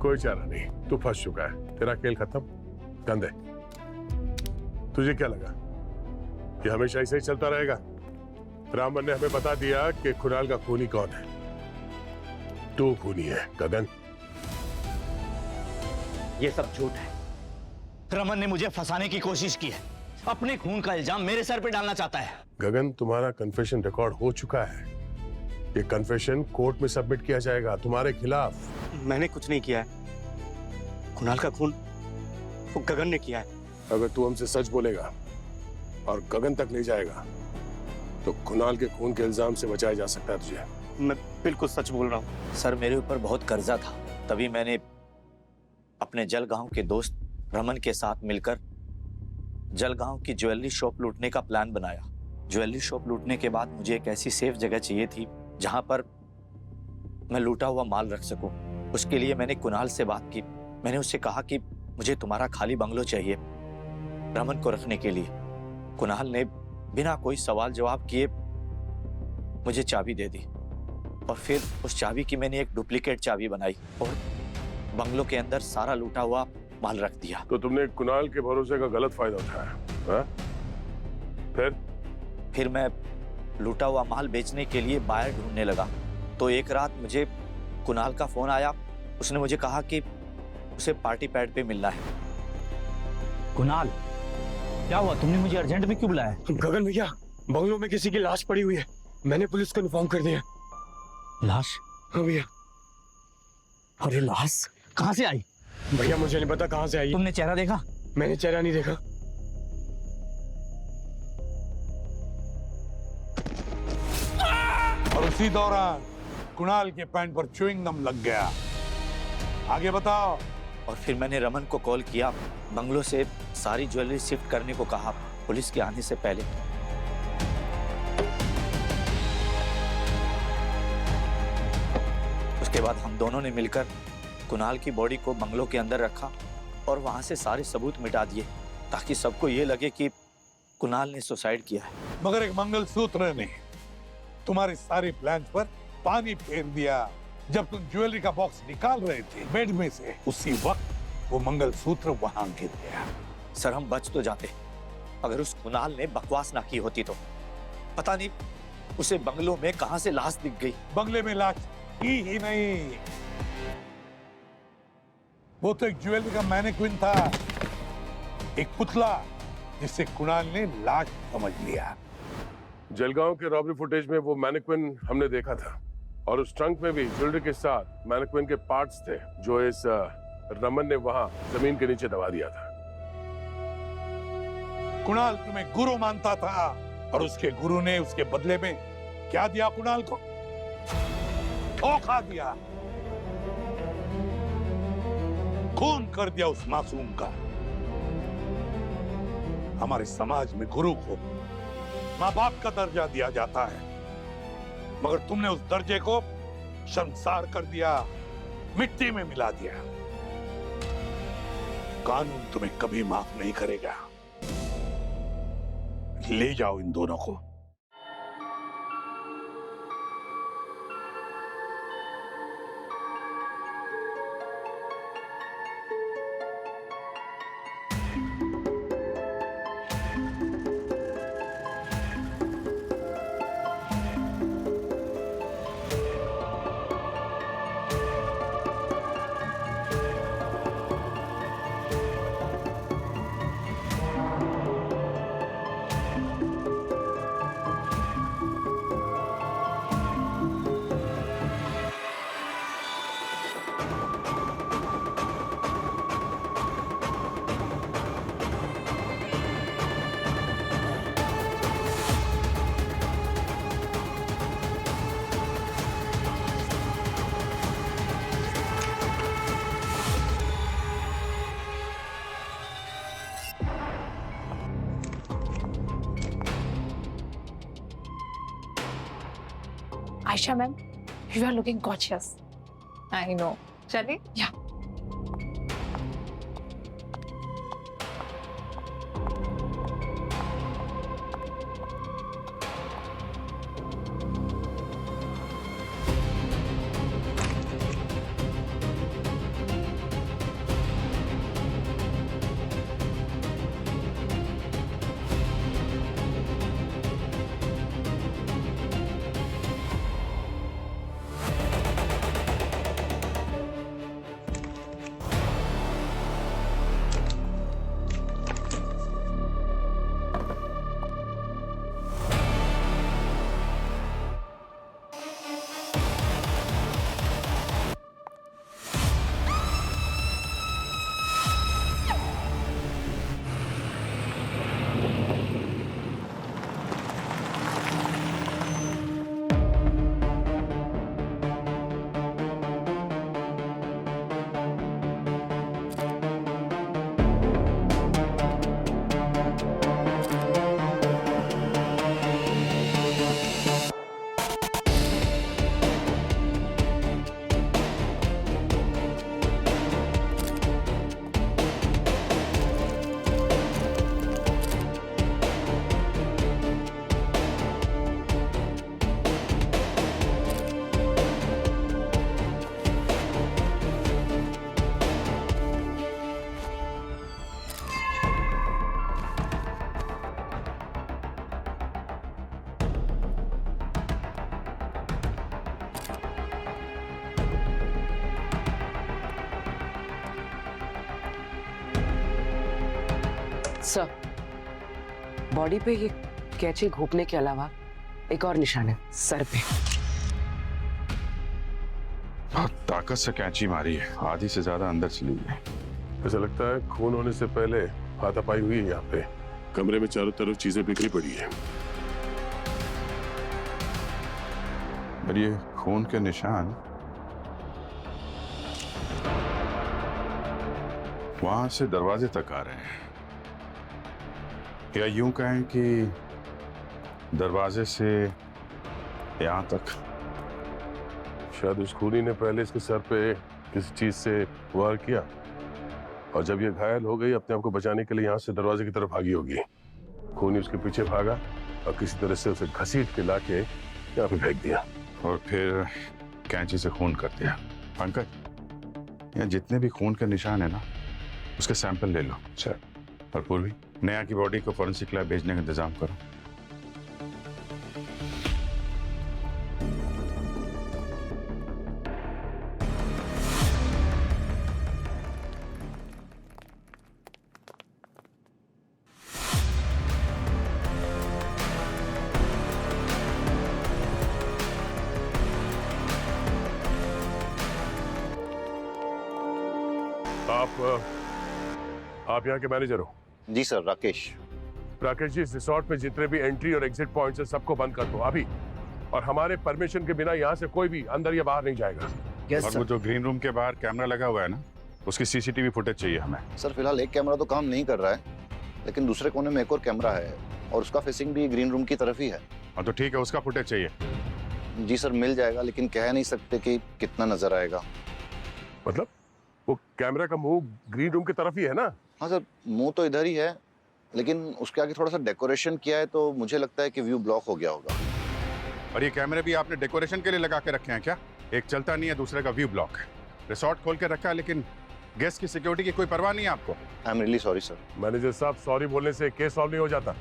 कोई चारा नहीं, तू फंस चुका है। तेरा खेल खत्म। गन दे। तुझे क्या लगा कि हमेशा ऐसे ही चलता रहेगा? रामन ने हमें बता दिया कि कुणाल का खूनी कौन है। तू खूनी है गगन। ये सब झूठ है। रमन ने मुझे फंसाने की कोशिश की है। अपने खून का इल्जाम मेरे सर पे डालना चाहता है। गगन, तुम्हारा कन्फेशन रिकॉर्ड हो चुका है। ये कन्फेशन कोर्ट में सबमिट किया जाएगा तुम्हारे खिलाफ। मैंने कुछ नहीं किया है। कुणाल का खून वो गगन ने किया है। अगर तू हमसे सच बोलेगा और गगन तक ले जाएगा तो कुणाल के खून के इल्जाम से बचाया जा सकता है तुझे। मैं बिल्कुल सच बोल रहा हूँ। सर मेरे ऊपर बहुत कर्जा था, तभी मैंने अपने जलगांव के दोस्त रमन के साथ मिलकर जलगांव की ज्वेलरी शॉप लूटने का प्लान बनाया। ज्वेलरी शॉप लूटने के बाद मुझे एक ऐसी सेफ जगह चाहिए थी जहां पर मैं लूटा हुआ माल रख सकूं। उसके लिए मैंने कुणाल से बात की। मैंने उससे कहा कि मुझे तुम्हारा खाली बंगलो चाहिए रमन को रखने के लिए। कुणाल ने बिना कोई सवाल जवाब किए मुझे चाबी दे दी और फिर उस चाबी की मैंने एक डुप्लीकेट चाबी बनाई और बंगलो के अंदर सारा लूटा हुआ माल रख दिया। तो तुमने कुणाल के भरोसे का गलत फायदा उठाया, हाँ? फिर मैं लूटा हुआ माल बेचने के लिए बायर ढूंढने लगा तो एक रात मुझे कुणाल का फोन आया। उसने मुझे कहा कि उसे पार्टी पैड पे मिलना है। कुणाल, क्या हुआ? तुमने मुझे अर्जेंट में क्यों बुलाया? गगन भैया, बंगलों में किसी की लाश पड़ी हुई है। मैंने पुलिस को इन्फॉर्म कर दिया। लाश? हाँ भैया। अरे लाश कहाँ से आई? भैया मुझे नहीं पता कहाँ से आई। तुमने चेहरा देखा? मैंने चेहरा नहीं देखा। और उसी दौरान कुणाल के पैंट पर च्युइंग गम लग गया। आगे बताओ। और फिर मैंने रमन को कॉल किया, बंगलों से सारी ज्वेलरी शिफ्ट करने को कहा पुलिस के आने से पहले। उसके बाद हम दोनों ने मिलकर कुणाल की बॉडी को बंगलों के अंदर रखा और वहां से सारे सबूत मिटा दिए ताकि सबको ये लगे कि कुणाल ने सुसाइड किया है। मगर एक मंगलसूत्र ने तुम्हारे सारे प्लान पर पानी फेर दिया। जब तुम ज्वेलरी का बॉक्स निकाल रहे थे बेड में से, उसी वक्त वो मंगलसूत्र वहां गिर गया। सर हम बच तो जाते अगर उस कुणाल ने बकवास ना की होती तो। पता नहीं उसे बंगलों में कहां से लाश दिख गई। बंगले में लाश ही नहीं, वो तो एक ज्वेलरी का मैनेक्विन था, एक पुतला जिसे कुणाल ने लाश समझ लिया। जलगांव के रॉबरी फुटेज में वो मैनेक्विन हमने देखा था और उस ट्रंक में भी ज्वेलरी के साथ मैनेक्विन के पार्ट्स थे जो इस रमन ने वहां जमीन के नीचे दबा दिया था। कुणाल तुम्हें गुरु मानता था और उसके गुरु ने उसके बदले में क्या दिया कुणाल को? धोखा दिया, खून कर दिया उस मासूम का। हमारे समाज में गुरु को माँ बाप का दर्जा दिया जाता है, मगर तुमने उस दर्जे को शर्मसार कर दिया, मिट्टी में मिला दिया। कानून तुम्हें कभी माफ नहीं करेगा। ले जाओ इन दोनों को। Ayesha ma'am, you are looking gorgeous. I know. चलिए। या सर, बॉडी पे ये कैंची घोंपने के अलावा एक और निशान है सर पे। बहुत ताकत से कैंची मारी है, आधी से ज्यादा अंदर चली गई। ऐसा लगता है खून होने से पहले हाथापाई हुई है यहाँ पे। कमरे में चारों तरफ चीजें बिखरी पड़ी है। पर ये खून के निशान वहां से दरवाजे तक आ रहे हैं, या यूं कहें कि दरवाजे से यहां तक। शायद उस खूनी ने पहले इसके सर पे किसी चीज से वार किया और जब ये घायल हो गई अपने आप को बचाने के लिए यहाँ से दरवाजे की तरफ भागी होगी। खूनी उसके पीछे भागा और किसी तरह से उसे घसीट के लाके यहाँ पे फेंक दिया और फिर कैंची से खून कर दिया। पंकज, यहाँ जितने भी खून के निशान है ना, उसके सैंपल ले लो। सर। और पूर्वी, नेहा की बॉडी को फॉरेंसिक लैब भेजने का इंतजाम करो। आप यहाँ के मैनेजर हो? जी सर, राकेश। राकेश जी, इस रिसोर्ट में जितने भी एंट्री और एग्जिट पॉइंट्स हैं सबको बंद कर दो अभी, और हमारे परमिशन के बिना यहाँ से कोई भी अंदर या बाहर नहीं जाएगा। और वो जो ग्रीन रूम के बाहर कैमरा लगा हुआ है ना, उसकी सीसीटीवी फुटेज चाहिए हमें। सर फिलहाल एक कैमरा तो काम नहीं कर रहा है, लेकिन दूसरे कोने में एक और कैमरा है और उसका फेसिंग भी ग्रीन रूम की तरफ ही है। हाँ तो ठीक है, उसका फुटेज चाहिए। जी सर, मिल जाएगा, लेकिन कह नहीं सकते कि कितना नजर आएगा। मतलब वो कैमरा का मुंह ग्रीन रूम की तरफ ही है ना? हाँ सर, मुंह तो इधर ही है, लेकिन उसके आगे थोड़ा सा डेकोरेशन किया है तो मुझे लगता है कि व्यू ब्लॉक हो गया होगा। और ये कैमरे भी आपने डेकोरेशन के लिए लगा के रखे हैं क्या? एक चलता नहीं है, दूसरे का व्यू ब्लॉक है। रिसोर्ट खोल के रखा है, लेकिन गेस्ट की सिक्योरिटी की कोई परवाह नहीं है आपको। I am really sorry sir. Manager साहब, सॉरी बोलने से केस सॉल्व नहीं हो जाता।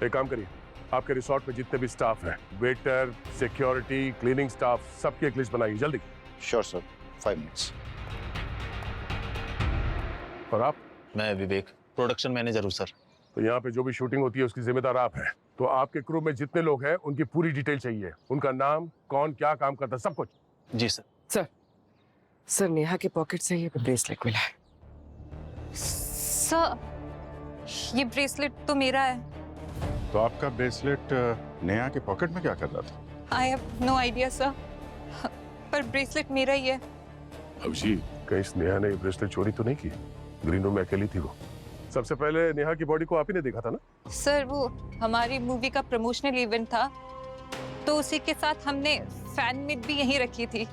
एक काम करिए, आपके रिसोर्ट में जितने भी स्टाफ हैं, वेटर, सिक्योरिटी, क्लीनिंग स्टाफ, सबकी एक लिस्ट बनाइए जल्दी। Sure sir, 5 minutes. और आप? मैं विवेक, प्रोडक्शन मैनेजर हूँ सर। तो यहाँ पे जो भी शूटिंग होती है उसकी जिम्मेदार आप हैं। तो आपके क्रू में जितने लोग हैं उनकी पूरी डिटेल चाहिए, उनका नाम, कौन क्या काम करता है, सब कुछ। जी सर। सर, नेहा के पॉकेट से ये ब्रेसलेट मिला है। सर, ये ब्रेसलेट तो मेरा है। तो आपका ब्रेसलेट नेहा के पॉकेट में क्या कर रहा था? I have no idea sir, पर ब्रेसलेट मेरा ही है। अब जी, कहीं इस नेहा ने ब्रेसलेट चोरी तो नहीं की? ग्रीन रूम में अकेली थी वो। सबसे पहले नेहा की बॉडी को आप ही ने देखा था ना? सर, वो हमारी मूवी का प्रमोशनल इवेंट था, तो उसी के साथ हमने फैन मिट भी यहीं रखी थी।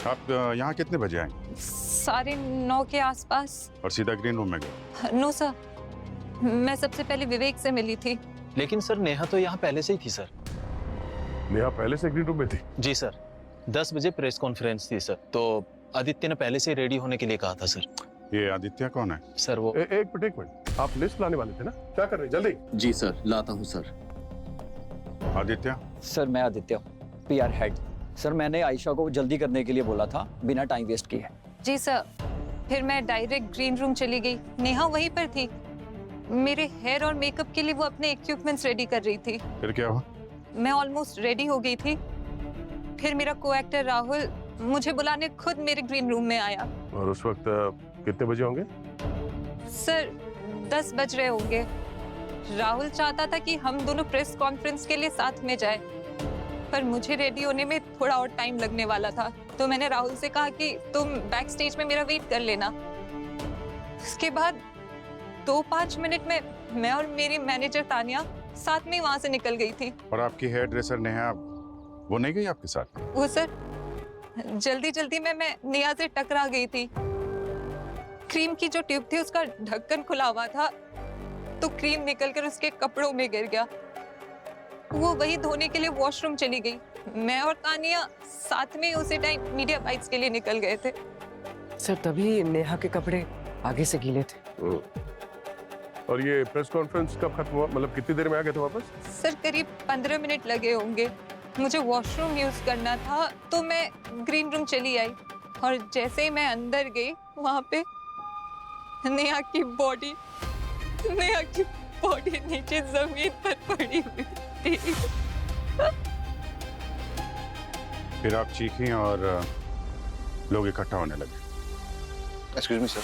आप यहाँ कितने बजे आए? 9:30 के आसपास। और सीधा ग्रीन रूम में गए? नो सर, मैं सबसे पहले विवेक से मिली थी। लेकिन सर नेहा तो यहाँ पहले से ही थी सर। नेहा पहले से ग्रीन रूम में थी? जी सर, 10 बजे प्रेस कॉन्फ्रेंस थी सर, तो आदित्य ने पहले से रेडी होने के लिए कहा था सर। ये आदित्य कौन है? सर वो एक मिनट, आप लिस्ट लाने वाले थे ना? क्या कर रहे हैं? जल्दी। जी सर, लाता हूँ सर। आदित्य? सर मैं आदित्य, PR हेड। सर मैंने आयशा को जल्दी करने के लिए बोला था, बिना टाइम वेस्ट किए। जी सर, फिर मैं डायरेक्ट ग्रीन रूम चली गई। नेहा वहीं पर थी। मेरे हेयर और मेकअप के लिए वो अपने इक्विपमेंट्स रेडी कर रही थी। फिर क्या हुआ? मैं ऑलमोस्ट रेडी हो गई थी। फिर मेरा को एक्टर राहुल मुझे बुलाने खुद मेरे ग्रीन रूम में आया। और उस वक्त कितने बजे होंगे? सर 10 बज रहे होंगे। राहुल चाहता था कि हम दोनों प्रेस कॉन्फ्रेंस के लिए साथ में जाए, पर मुझे रेडी होने में थोड़ा और टाइम लगने वाला था, तो मैंने राहुल से कहा कि तुम बैक स्टेज में मेरा वेट कर लेना। उसके बाद 2-5 मिनट में मैं और मेरी मैनेजर तानिया साथ में वहां से निकल गई थी। और आपकी हेयर ड्रेसर नेहा, वो नहीं गई आपके साथ? वो सर जल्दी जल्दी में मैं नेहा से टकरा गई थी। क्रीम की जो ट्यूब थी उसका ढक्कन खुला हुआ था, तो क्रीम निकलकर उसके कपड़ों में गिर गया। वो वही धोने के लिए वॉशरूम चली गई। मैं और तानिया साथ में उसी टाइम मीडिया बाइट्स के लिए निकल गए थे। सर तभी नेहा के कपड़े आगे से गीले थे। और ये प्रेस कॉन्फ्रेंस कब खत्म हुआ? मतलब कितनी देर में आ गए थे वापस? सर करीब 15 मिनट लगे होंगे। मुझे वॉशरूम यूज करना था, तो मैं ग्रीन रूम चली आई, और जैसे ही मैं अंदर गई वहां पे नेहा की बॉडी नीचे जमीन पर पड़ी हुई थी। फिर आप चीखी और लोग इकट्ठा होने लगे। एक्सक्यूज मी सर,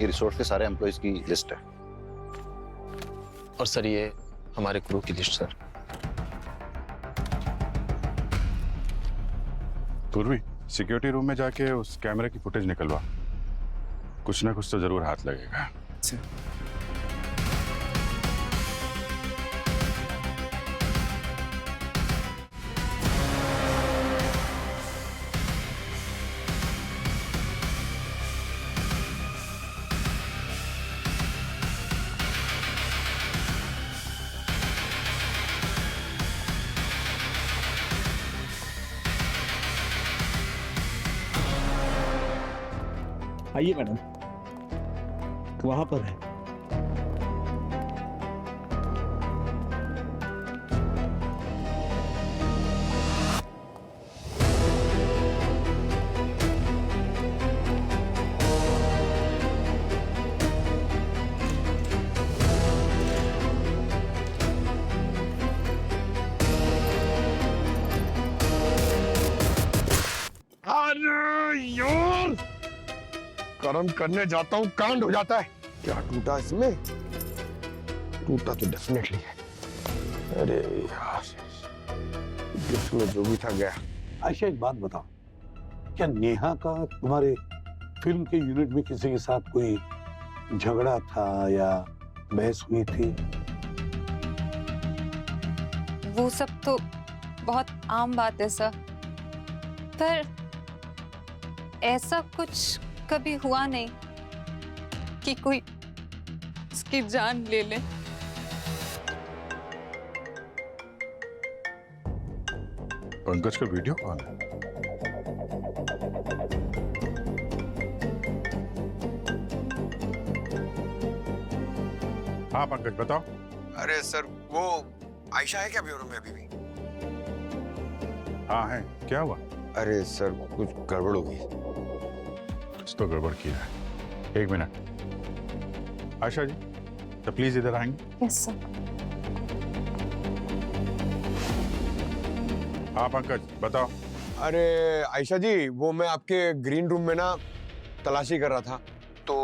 ये रिसोर्ट के सारे एम्प्लॉइज की लिस्ट है। और सर ये हमारे क्रू की लिस्ट सर। पूर्वी, सिक्योरिटी रूम में जाके उस कैमरे की फुटेज निकलवा। कुछ ना कुछ तो जरूर हाथ लगेगा। आइए मैडम, वहां पर है। यार, कर्म करने जाता हूँ कांड हो जाता है। क्या टूटा इसमें? टूटा तो डेफिनेटली है। अरे यार, गिफ्ट में जो भी था गया। आयशा एक बात बताओ, क्या नेहा का तुम्हारे फिल्म के यूनिट में किसी के साथ कोई झगड़ा था या बहस हुई थी? वो सब तो बहुत आम बात है सर, पर ऐसा कुछ कभी हुआ नहीं कि कोई उसकी जान ले ले। पंकज का वीडियो कौन है? हाँ पंकज बताओ। अरे सर, वो आयशा है क्या ब्यूरो में अभी भी? हाँ है, क्या हुआ? अरे सर, कुछ गड़बड़ हो गई। कुछ तो गड़बड़ किया है। एक मिनट आयशा जी, तो प्लीज इधर आएंगे? Yes sir. हाँ पंकज बताओ। अरे आयशा जी, वो मैं आपके ग्रीन रूम में ना तलाशी कर रहा था, तो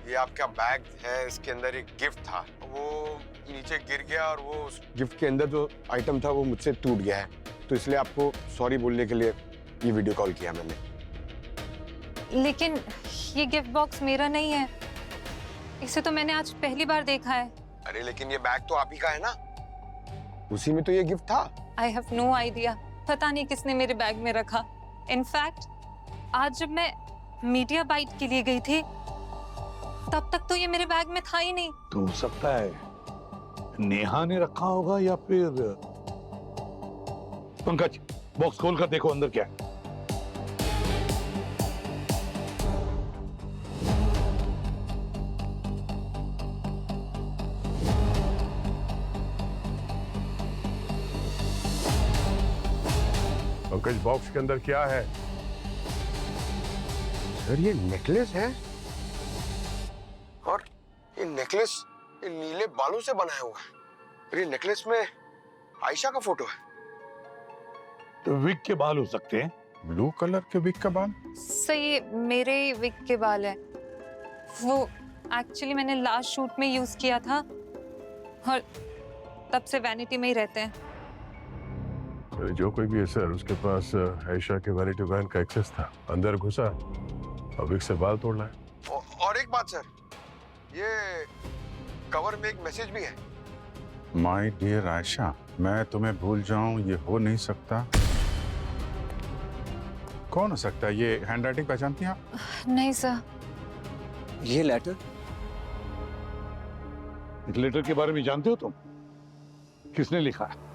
ये आपका बैग है, इसके अंदर एक गिफ्ट था, वो नीचे गिर गया और वो उस गिफ्ट के अंदर जो आइटम था वो मुझसे टूट गया है, तो इसलिए आपको सॉरी बोलने के लिए ये वीडियो कॉल किया मैंने। लेकिन ये गिफ्ट बॉक्स मेरा नहीं है, इसे तो मैंने आज पहली बार देखा है। अरे लेकिन ये बैग तो आप ही का है ना, उसी में तो ये गिफ्ट था। I have no idea. पता नहीं किसने मेरे बैग में रखा। इनफैक्ट आज जब मैं मीडिया बाइट के लिए गई थी तब तक तो ये मेरे बैग में था ही नहीं। तो हो सकता है नेहा ने रखा होगा या फिर पंकज, बॉक्स खोल कर देखो अंदर क्या है। पंकज, बॉक्स के अंदर क्या है? सर ये नेकलेस है और ये नेकलेस इन नीले बालों से बनाया हुआ है और ये नेकलेस में आयशा का फोटो है। तो विग के बाल हो सकते हैं। ब्लू कलर के विग का बाल? सही, मेरे विग के बाल है। वो एक्चुअली मैंने लास्ट शूट में यूज किया था और तब से वैनिटी में ही रहते हैं। जो कोई भी है सर, उसके पास आयशा के वैनिटी वैन का एक्सेस था, अंदर घुसा और विग से बाल तोड़ लाया। और एक बात सर, ये कवर में एक मैसेज भी है। माय डियर आयशा, मैं तुम्हें भूल जाऊं ये हो नहीं सकता। कौन हो सकता है? ये हैंडराइटिंग पहचानती हैं आप? नहीं सर। ये लेटर? इस लेटर के बारे में जानते हो तुम? किसने लिखा है?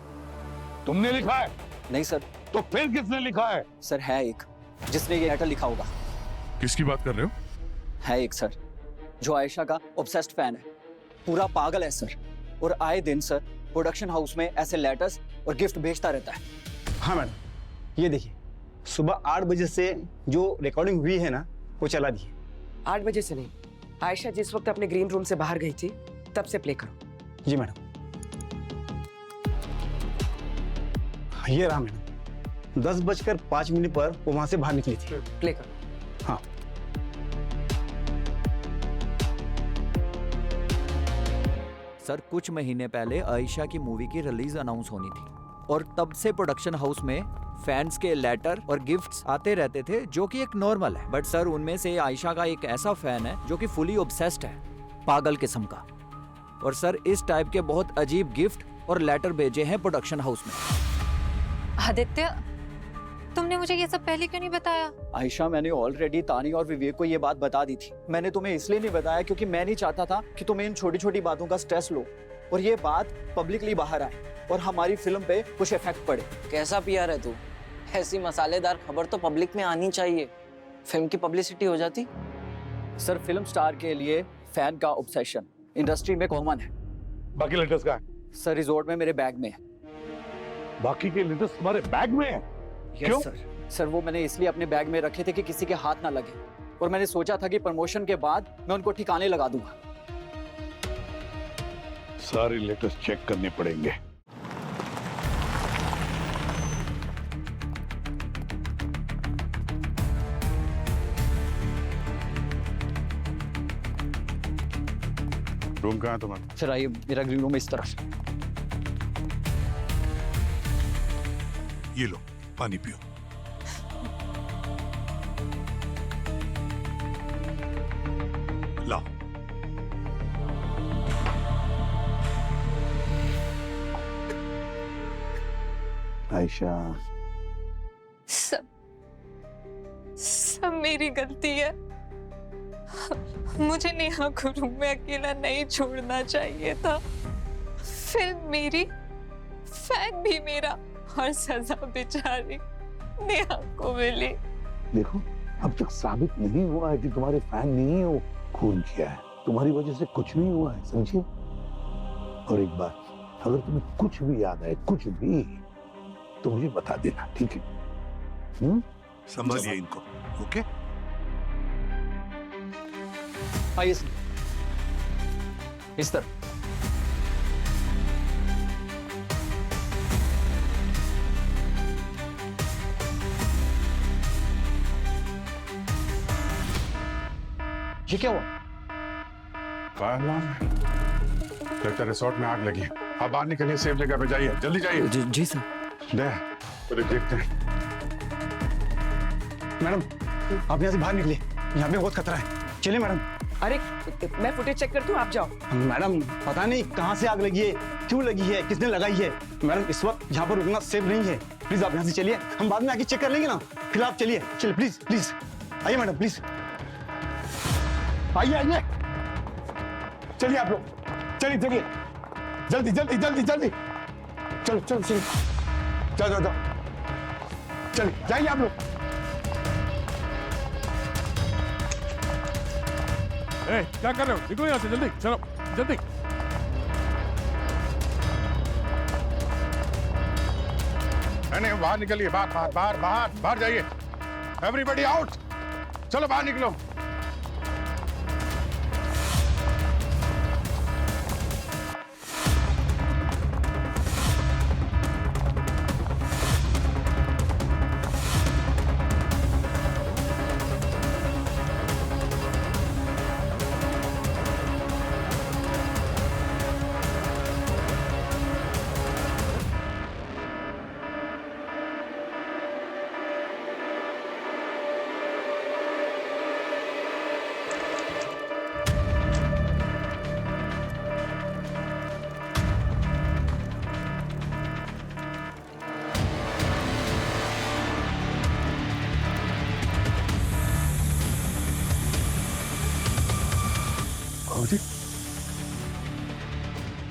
तुमने लिखा है? नहीं सर। तो फिर किसने लिखा है? सर है एक जिसने ये लेटर लिखा होगा। किसकी बात कर रहे हो? है एक सर जो आयशा का ऑब्सेस्ड फैन है, पूरा पागल है सर, और आए दिन सर प्रोडक्शन हाउस में ऐसे लेटर्स और गिफ्ट भेजता रहता है। हाँ मैडम, ये देखिए सुबह 8 बजे से जो रिकॉर्डिंग हुई है ना वो चला दी है। 8 बजे से नहीं, आयशा जिस वक्त अपने ग्रीन रूम से बाहर गई थी तब से प्ले करो। जी मैडम। ये रहा मैडम, 10:05 पर वो वहां से बाहर निकली थी। प्ले करो। हाँ। सर कुछ महीने पहले आयशा की मूवी की रिलीज अनाउंस होनी थी और तब से प्रोडक्शन हाउस में फैंस के लेटर और गिफ्ट्स आते रहते थे जो कि एक नॉर्मल है, बट सर उनमें से आयशा का एक ऐसा फैन है जो कि फुली ऑब्सेस्ड है, पागल किस्म का। और सर इस टाइप के बहुत अजीब गिफ्ट और लेटर भेजे हैं प्रोडक्शन हाउस में। आदित्य, तुमने मुझे ये सब पहले क्यों नहीं बताया? आयशा, मैंने ऑलरेडी तानी और विवेक को ये बात बता दी थी। मैंने तुम्हें इसलिए नहीं बताया क्योंकि मैं नहीं चाहता था कि तुम इन छोटी छोटी बातों का स्ट्रेस लो और ये बात पब्लिकली बाहर आए और हमारी फिल्म पे कुछ इफेक्ट पड़े। कैसा पीआर है तू? ऐसी मसालेदार खबर तो पब्लिक में आनी चाहिए, फिल्म की पब्लिसिटी हो जाती। सर फिल्म स्टार के लिए फैन का ऑब्सेशन इंडस्ट्री में कॉमन है। बाकी लेटर्स कहाँ हैं? सर रिजॉर्ट में मेरे बैग में है। बाकी के लेटर्स तुम्हारे बैग में हैं? क्यों? सर वो मैंने इसलिए अपने बैग में रखे थे कि किसी के हाथ ना लगे और मैंने सोचा था कि प्रमोशन के बाद मैं उनको ठिकाने लगा दूंगा। सारे लेटर्स चेक करने पड़ेंगे। रूम कहाँ है तुम्हारा? सर आइए, मेरा ग्रीन रूम इस तरफ। ये लो पानी पियो। लाओ। आयशा, सब मेरी गलती है। मुझे नेहा को रूम में अकेला नहीं छोड़ना चाहिए था। फिल्म मेरी, फैन भी मेरा, और सजा बेचारी नेहा को मिली। देखो, अब तक साबित नहीं हुआ है कि तुम्हारे फैन नहीं है वो खून किया है। तुम्हारी वजह से कुछ नहीं हुआ है, समझिए। और एक बात, अगर तुम्हें कुछ भी याद आए, कुछ भी, तो मुझे बता देना, ठीक है? संभालिए इनको, ओके? आइए सर, इस तरफ। ये क्या हुआ? लगता है रिसोर्ट में आग लगी है। आप बाहर निकलिए, सेफ जगह पे जाइए, जल्दी जाइए। जी सर। तो देखते हैं। मैडम आप यहाँ से बाहर निकलिए, यहाँ पे बहुत खतरा है। चलिए मैडम। अरे मैं फुटेज चेक करती हूँ, आप जाओ। मैडम पता नहीं कहाँ से आग लगी है, क्यों लगी है, किसने लगाई है। मैडम इस वक्त यहाँ पर रुकना सेफ नहीं है। प्लीज आप यहाँ से चलिए, हम बाद में आके चेक कर लेंगे ना, फिर आप चलिए चलिए प्लीज प्लीज आइए मैडम प्लीज आइए आइए, चलिए आप लोग, चलिए चलिए, जल्दी जल्दी जल्दी जल्दी, चलो चलो चलो, जाओ जाओ जाओ, चलिए जाइए आप लोग। क्या कर रहे हो? निकलो यहाँ से जल्दी, चलो जल्दी। नहीं बाहर निकलिए, बाहर बाहर बाहर बाहर बाहर जाइए। एवरीबॉडी आउट, चलो बाहर निकलो।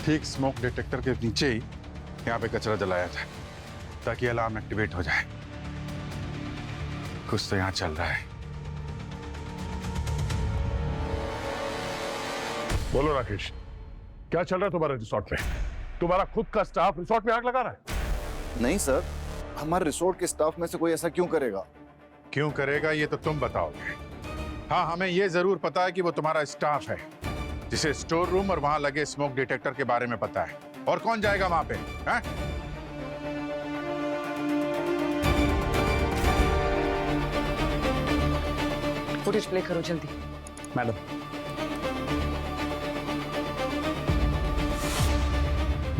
ठीक स्मोक डिटेक्टर के नीचे ही यहाँ पे कचरा जलाया था ताकि अलार्म एक्टिवेट हो जाए। कुछ तो यहाँ चल रहा है। बोलो राकेश, क्या चल रहा है तुम्हारे रिसोर्ट में? तुम्हारा खुद का स्टाफ रिसोर्ट में आग लगा रहा है? नहीं सर, हमारे रिसोर्ट के स्टाफ में से कोई ऐसा क्यों करेगा? क्यों करेगा ये तो तुम बताओगे। हाँ, हमें ये जरूर पता है कि वो तुम्हारा स्टाफ है जिसे स्टोर रूम और वहां लगे स्मोक डिटेक्टर के बारे में पता है। और कौन जाएगा वहां पे? हैं? फुटेज प्ले करो जल्दी। मैडम,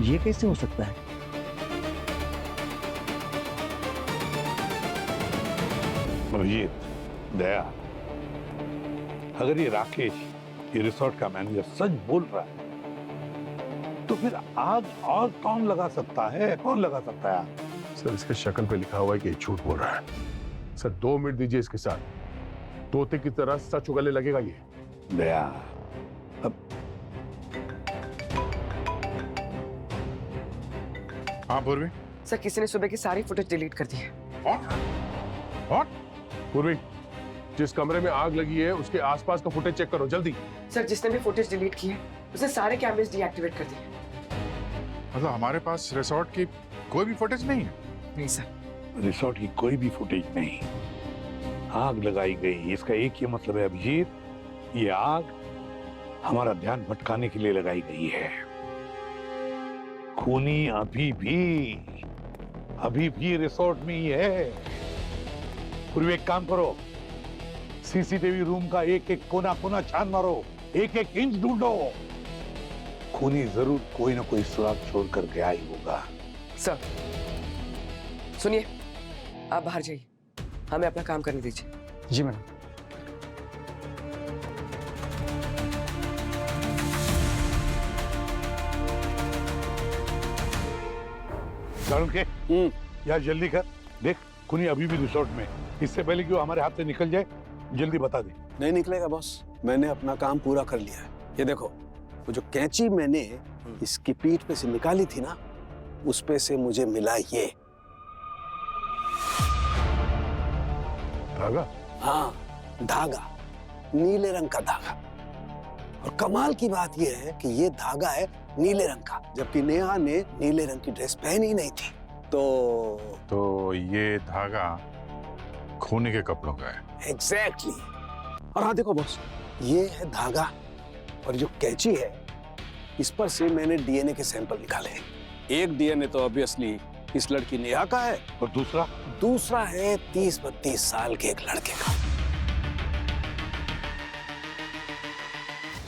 ये कैसे हो सकता है? ये दया, अगर ये राकेश, ये रिसोर्ट का मैनेजर सच बोल रहा है तो फिर आग और कौन लगा सकता है? कौन लगा सकता है? सर, इसके शक्ल पे लिखा हुआ है कि ये झूठ बोल रहा है। सर 2 मिनट दीजिए इसके साथ, तोते की तरह सच उगलने लगेगा ये। दया, अब हाँ पूर्वी। सर किसी ने सुबह की सारी फुटेज डिलीट कर दी है। और पूर्वी, जिस कमरे में आग लगी है उसके आसपास का फुटेज चेक करो जल्दी। सर जिसने भी फुटेज डिलीट की है उसने सारे कैमरेज डीएक्टिवेट कर दिए। मतलब हमारे पास रिसोर्ट की कोई भी फुटेज नहीं है? नहीं सर, रिसोर्ट की कोई भी फुटेज नहीं। आग लगाई गई, इसका एक ही मतलब है अभिजीत, ये आग हमारा ध्यान भटकाने के लिए लगाई गई है। खूनी अभी भी रिसोर्ट में ही है। पूर्व एक काम करो, सीसीटीवी रूम का एक एक कोना कोना छान मारो, एक एक इंच ढूंढो। खूनी जरूर कोई ना कोई सुराग छोड़ करके आई होगा। सर सुनिए, आप बाहर जाइए, हमें अपना काम करने दीजिए। जी मैडम। चल के यार जल्दी कर, देख खूनी अभी भी रिसोर्ट में। इससे पहले कि वो हमारे हाथ से निकल जाए, जल्दी बता दे। नहीं निकलेगा बॉस, मैंने अपना काम पूरा कर लिया है। ये देखो, वो जो कैंची मैंने इसकी पीठ पे से निकाली थी ना, उस पे से मुझे मिला ये धागा। हाँ, धागा, नीले रंग का धागा। और कमाल की बात यह है कि ये धागा है नीले रंग का, जबकि नेहा ने नीले रंग की ड्रेस पहनी नहीं थी। तो ये धागा खूनी के कपड़ों का है। एग्जैक्टली। और हाँ देखो बॉस, ये है धागा और जो कैंची है इस पर से मैंने डीएनए के सैंपल निकाले हैं। एक डीएनए तो ऑब्वियसली इस लड़की नेहा का है और दूसरा है 30-32 साल के एक लड़के का।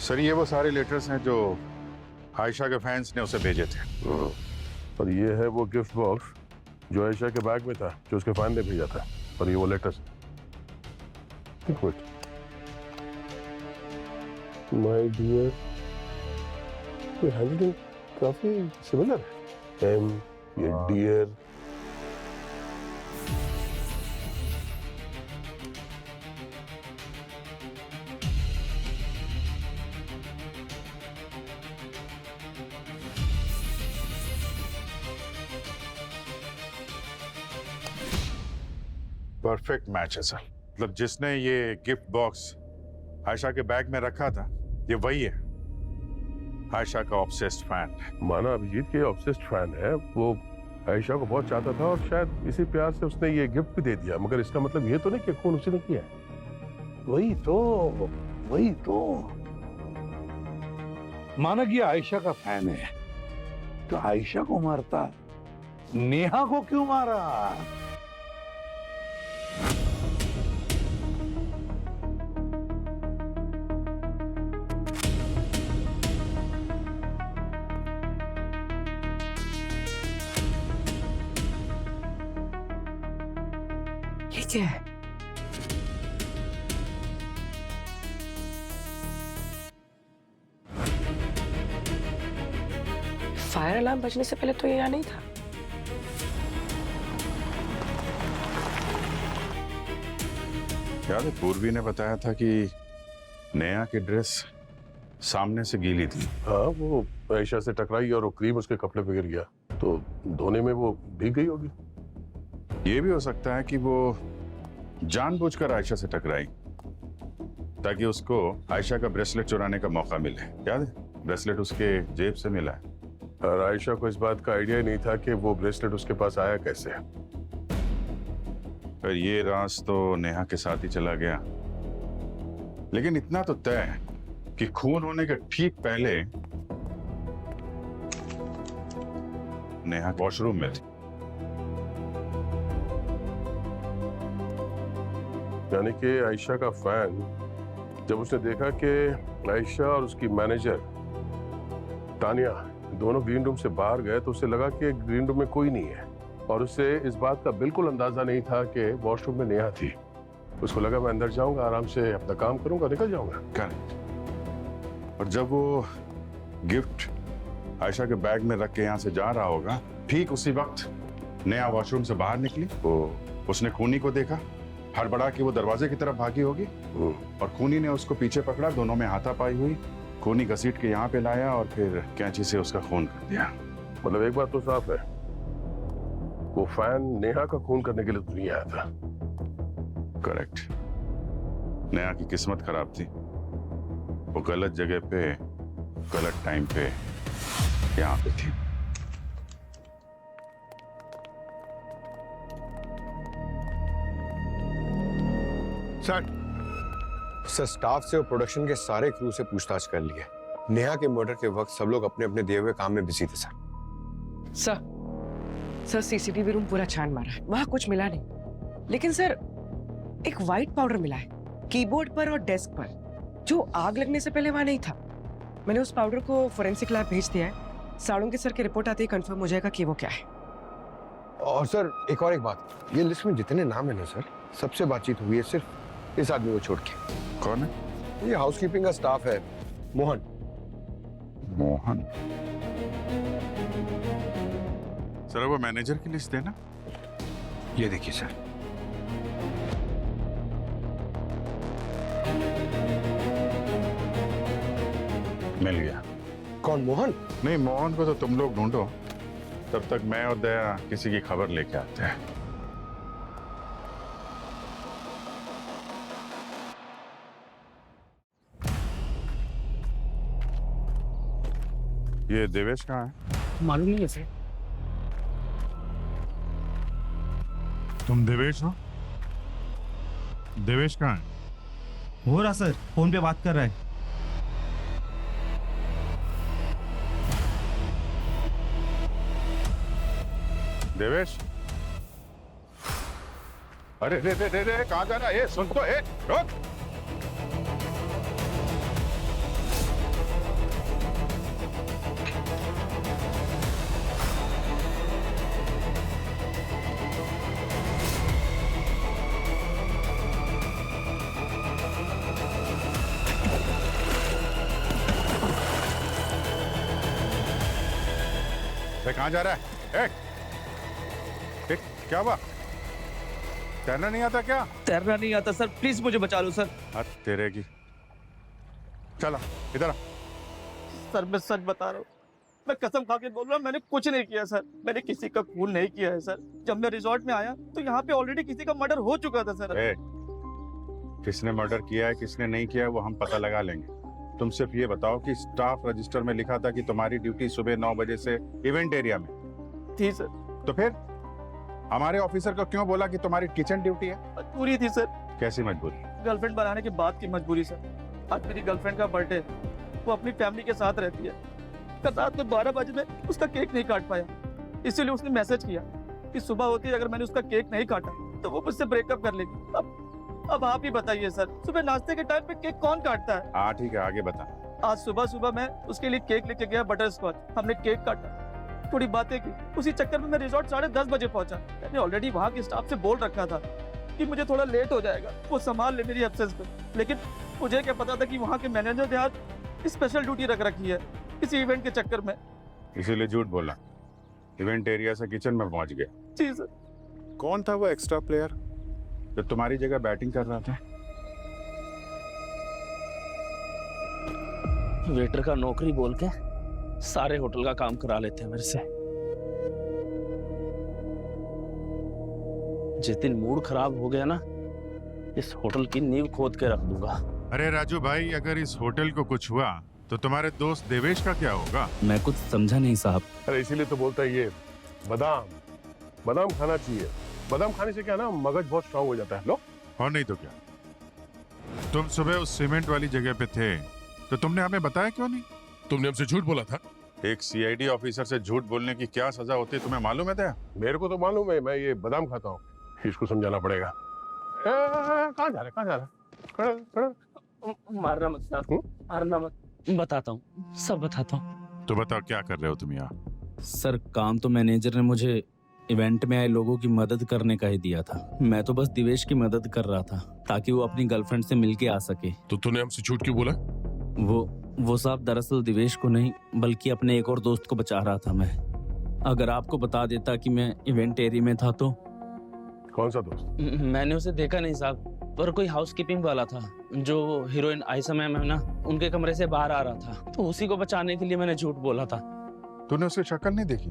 सर ये वो सारे लेटर्स हैं जो आयशा के फैंस ने उसे भेजे थे। और ये है वो गिफ्ट बॉक्स जो आयशा के बैग में था, जो उसके फैन ने भेजा था। और ये वो लेटर्स। माय डियर, ये हैंडराइटिंग काफी सिमिलर है। एम, ये डियर, परफेक्ट मैच है सर। मतलब जिसने ये गिफ्ट बॉक्स आयशा के बैग में रखा था, ये वही है, आयशा का ऑब्सेस्ड फैन। माना अभिजीत के ऑब्सेस्ड फैन है, वो आयशा को बहुत चाहता था और शायद इसी प्यार से उसने ये गिफ्ट भी दे दिया। मगर इसका मतलब ये तो नहीं कि खून उसी ने किया है। वही तो माना कि आयशा का फैन है तो आयशा को मारता, नेहा को क्यों मारा? ये क्या है? फायर अलार्म बजने से पहले तो ये यहाँ नहीं था। याद है पूर्वी ने बताया था कि नेहा की ड्रेस सामने से गीली थी। हाँ, वो आयशा से टकराई और वो क्रीम उसके कपड़े पे गिर गया, तो धोने में वो भीग गई होगी। ये भी हो सकता है कि वो जानबूझकर आयशा से टकराई ताकि उसको आयशा का ब्रेसलेट चुराने का मौका मिले। याद है, ब्रेसलेट उसके जेब से मिला है और आयशा को इस बात का आइडिया नहीं था कि वो ब्रेसलेट उसके पास आया कैसे। पर ये राज तो नेहा के साथ ही चला गया। लेकिन इतना तो तय है कि खून होने के ठीक पहले नेहा वॉशरूम में थी। यानी कि आयशा का फैन जब उसने देखा कि आयशा और उसकी मैनेजर तानिया दोनों ग्रीन रूम से बाहर गए तो उसे लगा कि ग्रीन रूम में कोई नहीं है और उसे इस बात का बिल्कुल अंदाजा नहीं था कि वॉशरूम में नेहा थी। उसको लगा मैं अंदर जाऊंगा, आराम से अपना काम करूंगा, निकल जाऊंगा। करेक्ट। और जब वो गिफ्ट आयशा के बैग में रख के यहाँ से जा रहा होगा, ठीक उसी वक्त नेहा वॉशरूम से बाहर निकली। तो उसने खूनी को देखा, हड़बड़ा के वो दरवाजे की तरफ भागी होगी और खूनी ने उसको पीछे पकड़ा, दोनों में हाथापाई हुई। खूनी घसीट के यहाँ पे लाया और फिर कैंची से उसका खून कर दिया। मतलब एक बात तो साफ है, वो फैन नेहा का खून करने के लिए दुनिया आया था। करेक्ट। नेहा की किस्मत खराब थी, वो गलत जगह पे गलत टाइम पे यहाँ पे थी। सर स्टाफ से और प्रोडक्शन के सारे क्रू से पूछताछ कर लिया। नेहा के मर्डर के वक्त सब लोग अपने अपने दिए हुए काम में बिजी थे सर सीसीटीवी रूम पूरा छान मारा है, वहां कुछ मिला नहीं। लेकिन सर एक व्हाइट पाउडर मिला है कीबोर्ड पर और डेस्क पर, जो आग लगने से पहले वहां नहीं था। मैंने उस पाउडर को फोरेंसिक लैब भेज दिया है। साळुंके सर की रिपोर्ट आते ही कंफर्म हो जाएगा कि वो क्या है। और सर एक बात, ये लिस्ट में जितने नाम है ना सर, सबसे बातचीत हुई है सिर्फ इस आदमी को छोड़ के। कौन है? ये हाउसकीपिंग का स्टाफ है, मोहन। मोहन? सर वो मैनेजर की लिस्ट देना। ये देखिए सर। मिल गया। कौन, मोहन? नहीं, मोहन को तो तुम लोग ढूंढो, तब तक मैं और दया किसी की खबर लेके आते हैं। ये देवेश कहाँ है? मालूम नहीं है सर। तुम देवेश हो? देवेश कहाँ है? हो रहा सर, फोन पे बात कर रहा है। देवेश? अरे रे रे रे रे, कहाँ जा रहा है? सुन तो, रुक। कहाँ जा रहा है? क्या हुआ? तैरना नहीं आता क्या? तैरना नहीं आता सर, प्लीज मुझे बचा लो सर। हाथ तेरे की। चला इधर आ। सर मैं सच बता रहा हूँ, मैं कसम खा के बोल रहा हूँ, मैंने कुछ नहीं किया सर। मैंने किसी का खून नहीं किया है सर। जब मैं रिजॉर्ट में आया तो यहाँ पे ऑलरेडी किसी का मर्डर हो चुका था सर। किसने मर्डर किया है किसने नहीं किया है वो हम पता लगा लेंगे। तुम सिर्फ ये बताओ कि स्टाफ रजिस्टर में लिखा था कि तुम्हारी ड्यूटी सुबह 9 बजे से इवेंट एरिया में थी सर। तो फिर हमारे ऑफिसर को क्यों बोला कि तुम्हारी किचन ड्यूटी है? मजबूरी थी सर। कैसी मजबूरी? गर्लफ्रेंड बनाने के बाद की मजबूरी सर। आज मेरी गर्लफ्रेंड का बर्थडे, वो अपनी फैमिली के साथ रहती है। कल रात में 12 बजे में उसका केक नहीं काट पाया, इसीलिए उसने मैसेज किया कि सुबह होती है अगर मैंने उसका केक नहीं काटा तो वो मुझसे ब्रेकअप कर लेगी। अब आप ही बताइए सर, सुबह नाश्ते के टाइम पे केक कौन काटता है? हाँ ठीक है, आगे बता। आज सुबह मैं उसके लिए केक लेके गया, बटर स्कॉच। हमने केक काटा, थोड़ी बातें की। उसी चक्कर में मैं रिजॉर्ट 10:30 बजे पहुंचा। मैंने ऑलरेडी वहाँ के स्टाफ से बोल रखा था कि मुझे थोड़ा लेट हो जाएगा, वो संभाल ले मेरी एब्सेंस पे। लेकिन मुझे क्या पता था कि वहाँ के मैनेजर ने आज स्पेशल ड्यूटी रख रखी है इसी इवेंट के चक्कर में। इसीलिए झूठ बोला, इवेंट एरिया से किचन में पहुंच गया। जी सर। कौन था वो एक्स्ट्रा प्लेयर जो तुम्हारी जगह बैटिंग कर रहा था? वेटर का नौकरी बोल के सारे होटल का काम करा लेते हैं मेरे से। जिस दिन मूड खराब हो गया ना, इस होटल की नींव खोद के रख दूंगा। अरे राजू भाई, अगर इस होटल को कुछ हुआ तो तुम्हारे दोस्त देवेश का क्या होगा? मैं कुछ समझा नहीं साहब। अरे इसीलिए तो बोलता है ये बादाम खाना चाहिए। बादाम खाने से क्या ना, मगज बहुत स्ट्रांग हो जाता है। लो। और नहीं तो क्या, तुम सुबह उस सीमेंट वाली जगह पे थे तो तुमने हमें बताया क्यों नहीं? तुमने हमसे झूठ बोला था। एक सीआईडी ऑफिसर से झूठ बोलने की क्या सजा होती है तुम्हें मालूम है? दया, मेरे को तो मालूम है, मैं ये बादाम खाता हूँ। इसको समझाना पड़ेगा। कहाँ जा रहा? मारना मत साहब, मारना मत। बताता हूँ, सब बताता हूँ। तो बताओ क्या कर रहे हो तुम यहाँ? सर काम तो मैनेजर ने मुझे इवेंट में आए लोगों की मदद करने का ही दिया था। मैं तो बस दिवेश की मदद कर रहा था ताकि वो अपनी गर्लफ्रेंड से मिलके आ सके। तो तूने हमसे झूठ क्यों बोला? वो साहब दरअसल दिवेश को नहीं बल्कि अपने एक और दोस्त को बचा रहा था मैं। अगर आपको बता देता कि मैं इवेंट एरिया में था तो। कौन सा दोस्त? मैंने उसे देखा नहीं साहब, पर कोई हाउसकीपिंग वाला था जो हीरोइन आयशा मैम है ना, उनके कमरे से बाहर आ रहा था, तो उसी को बचाने के लिए मैंने झूठ बोला था। तूने उसकी शक्ल नहीं देखी?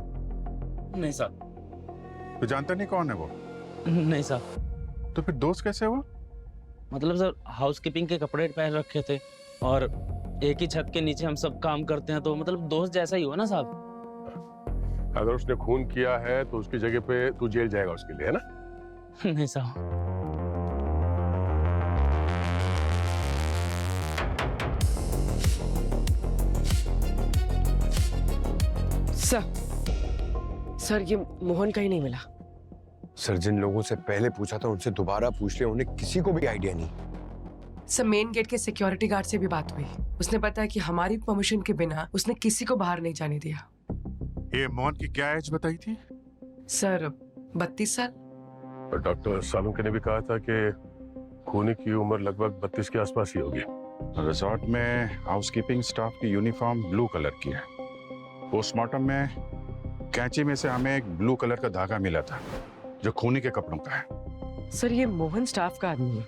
नहीं साहब। तो जानता नहीं कौन है वो? नहीं साहब। तो फिर दोस्त कैसे हुआ? मतलब सर हाउसकीपिंग के कपड़े पहन रखे थे और एक ही छत के नीचे हम सब काम करते हैं, तो मतलब दोस्त जैसा ही हुआ ना साहब। अगर उसने खून किया है तो उसकी जगह पे तू जेल जाएगा उसके लिए, है ना? नहीं साहब। सर ये मोहन कहीं नहीं मिला। सर जिन लोगों से पहले पूछा था उनसे दोबारा पूछ लिया, उन्हें किसी को भी आइडिया नहीं। सर मेन गेट के सिक्योरिटी गार्ड से भी बात हुई, उसने बताया कि हमारी परमिशन के बिना उसने किसी को बाहर नहीं जाने दिया। ये मोहन की क्या एज बताई थी? सर 32 साल। डॉक्टर सालुंके ने भी कहा था कि खूनी की उम्र लगभग 32 के आसपास ही होगी। रिजॉर्ट में हाउसकीपिंग स्टाफ की यूनिफॉर्म ब्लू कलर की है। पोस्टमार्टम में कैंची में से हमें एक ब्लू कलर का धागा मिला था जो खूनी के कपड़ों का है। सर ये मोहन स्टाफ का आदमी है,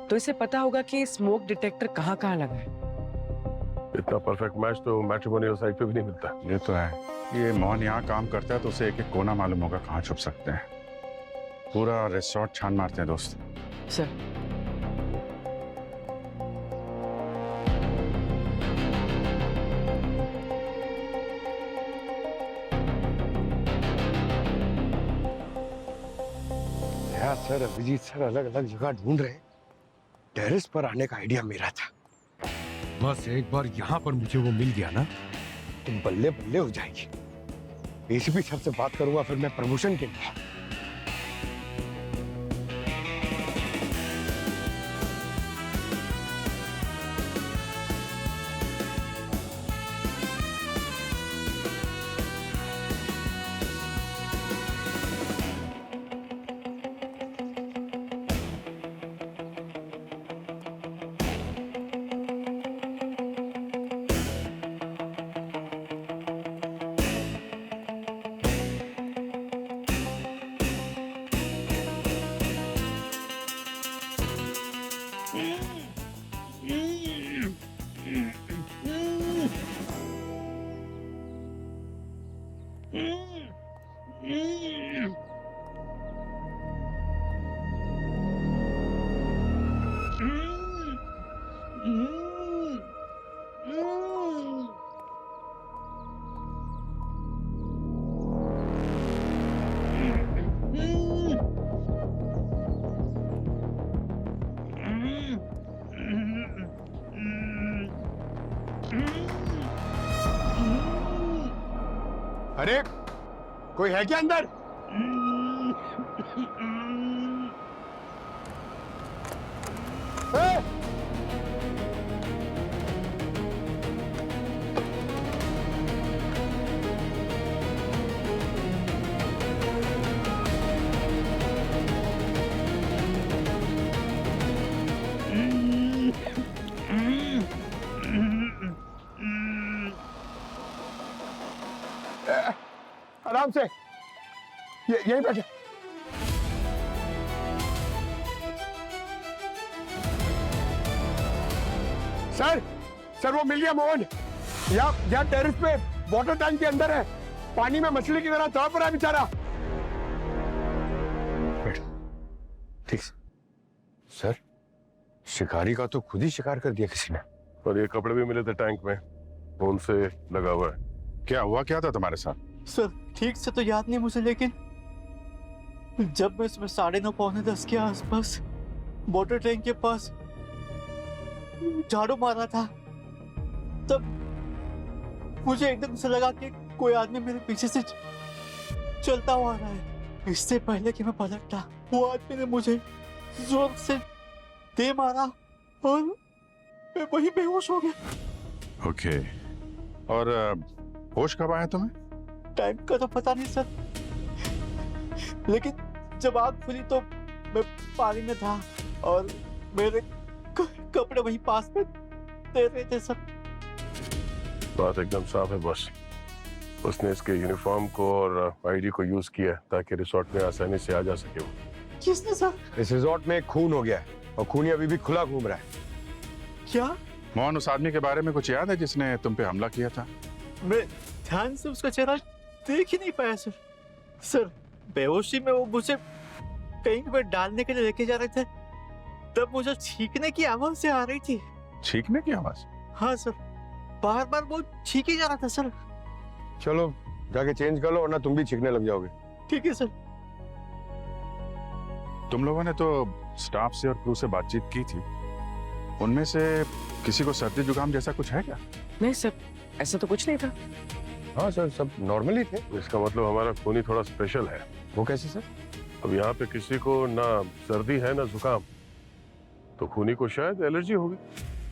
तो इसे पता होगा कि स्मोक डिटेक्टर कहाँ कहाँ लगा है। इतना परफेक्ट मैच तो मैट्रिमोनियल साइट पे भी नहीं मिलता। ये तो है। ये मोहन यहाँ काम करता है तो उसे एक एक कोना मालूम होगा कहाँ छुप सकते हैं। पूरा रिसोर्ट छान मारते हैं दोस्त। सर सर अभिजीत सर अलग अलग जगह ढूंढ रहे, टेरेस पर आने का आइडिया मेरा था। बस एक बार यहाँ पर मुझे वो मिल गया ना तो बल्ले बल्ले हो जाएगी। एसीपी सर से बात करूंगा फिर मैं प्रमोशन के लिए। अरे कोई है क्या अंदर? आराम से, यहीं बैठे। सर वो मिल गया मोहन। यहाँ टेरेस पे वाटर टैंक के अंदर है, पानी में मछली की तरह तड़प रहा है बेचारा। ठीक सर, शिकारी का तो खुद ही शिकार कर दिया किसी ने। और ये कपड़े भी मिले थे टैंक में, खून से लगा हुआ है। क्या हुआ, क्या था तुम्हारे साथ? सर ठीक से तो याद नहीं मुझे, लेकिन जब मैं इसमें 9:30 पौने 10 के आसपास वाटर टैंक के पास झाड़ू मार रहा था, तब मुझे एकदम से लगा कि कोई आदमी मेरे पीछे से चलता हुआ आ रहा है। इससे पहले कि मैं पलटता, वो आदमी ने मुझे जोर से दे मारा और मैं वहीं बेहोश हो गया। ओके, और होश कब आया तुम्हें? टाइम का तो पता नहीं सर, लेकिन जब आग खुली तो मैं पानी में था और मेरे कपड़े वहीं पास में दे रहे थे सर। बात एकदम साफ है बॉस, उसने इसके यूनिफॉर्म को और आईडी को यूज किया ताकि रिसोर्ट में आसानी से आ जा सके। वो किसने सर? इस रिसोर्ट में खून हो गया है और खूनी अभी भी खुला घूम रहा है। क्या? मोहन, उस आदमी के बारे में कुछ याद है जिसने तुम पे हमला किया था? मैं ध्यान से उसका चेहरा देख ही नहीं पाया सर। सर बेहोशी में वो मुझे कहीं पे डालने के लिए लेके जा रहे थे, तब मुझे छींकने की आवाज से आ रही थी। छींकने की आवाज? हाँ सर, बार बार वो छींक ही जा रहा था सर। चलो जाके चेंज कर लो वरना तुम भी छींकने लग जाओगे। ठीक है सर। तुम लोगों ने तो स्टाफ से और क्रू से बातचीत की थी, उनमें से किसी को सर्दी जुकाम जैसा कुछ है क्या? नहीं सर, ऐसा तो कुछ नहीं था। हाँ सर, सब नॉर्मल ही थे। इसका मतलब हमारा खूनी थोड़ा स्पेशल है। वो कैसे सर? अब यहाँ पे किसी को ना सर्दी है ना जुकाम, तो खूनी को शायद एलर्जी होगी।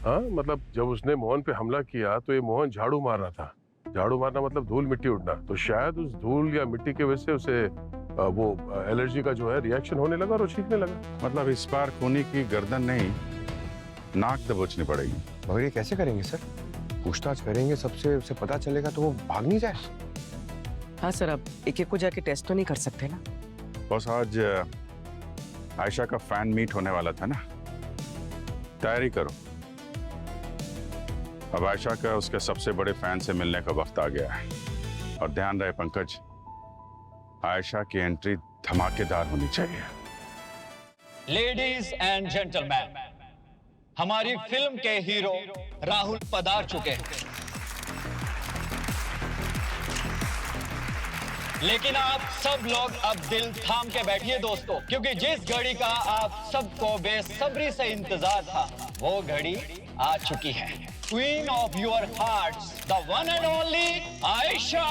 हाँ मतलब जब उसने मोहन पे हमला किया तो ये मोहन झाड़ू मार रहा था। झाड़ू मारना मतलब धूल मिट्टी उड़ना, तो शायद उस धूल या मिट्टी की वजह से उसे वो एलर्जी का जो है रिएक्शन होने लगा और वो छींकने लगा। मतलब इस बार खूनी की गर्दन नहीं, नाक दबोचनी पड़ेगी। मगर ये कैसे करेंगे सर? पूछताछ करेंगे सबसे, उसे पता चलेगा तो वो भाग नहीं जाए। हाँ सर, अब एक एक को जाके टेस्ट तो नहीं कर सकते ना। बस आज आयशा का फैन मीट होने वाला था ना, तैयारी करो। अब आयशा का उसके सबसे बड़े फैन से मिलने का वक्त आ गया है। और ध्यान रहे पंकज, आयशा की एंट्री धमाकेदार होनी चाहिए। लेडीज एंड जेंटलमैन, हमारी फिल्म के हीरो राहुल पधार चुके हैं, लेकिन आप सब लोग अब दिल थाम के बैठिए दोस्तों, क्योंकि जिस घड़ी का आप सबको बेसब्री से इंतजार था वो घड़ी आ चुकी है। Queen of your hearts, the one and only Ayesha.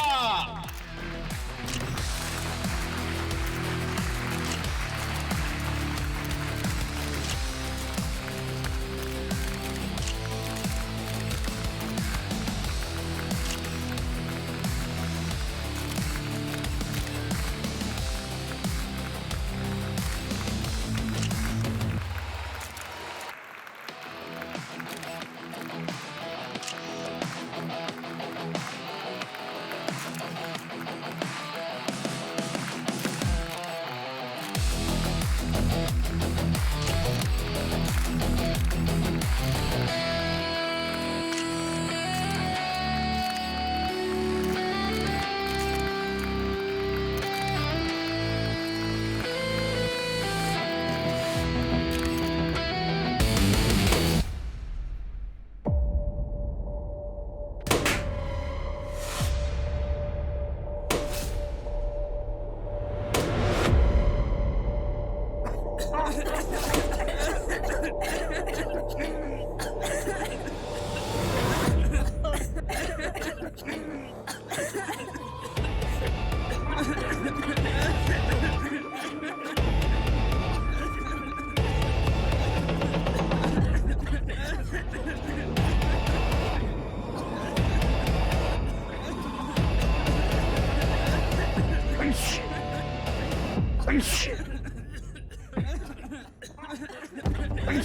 आइए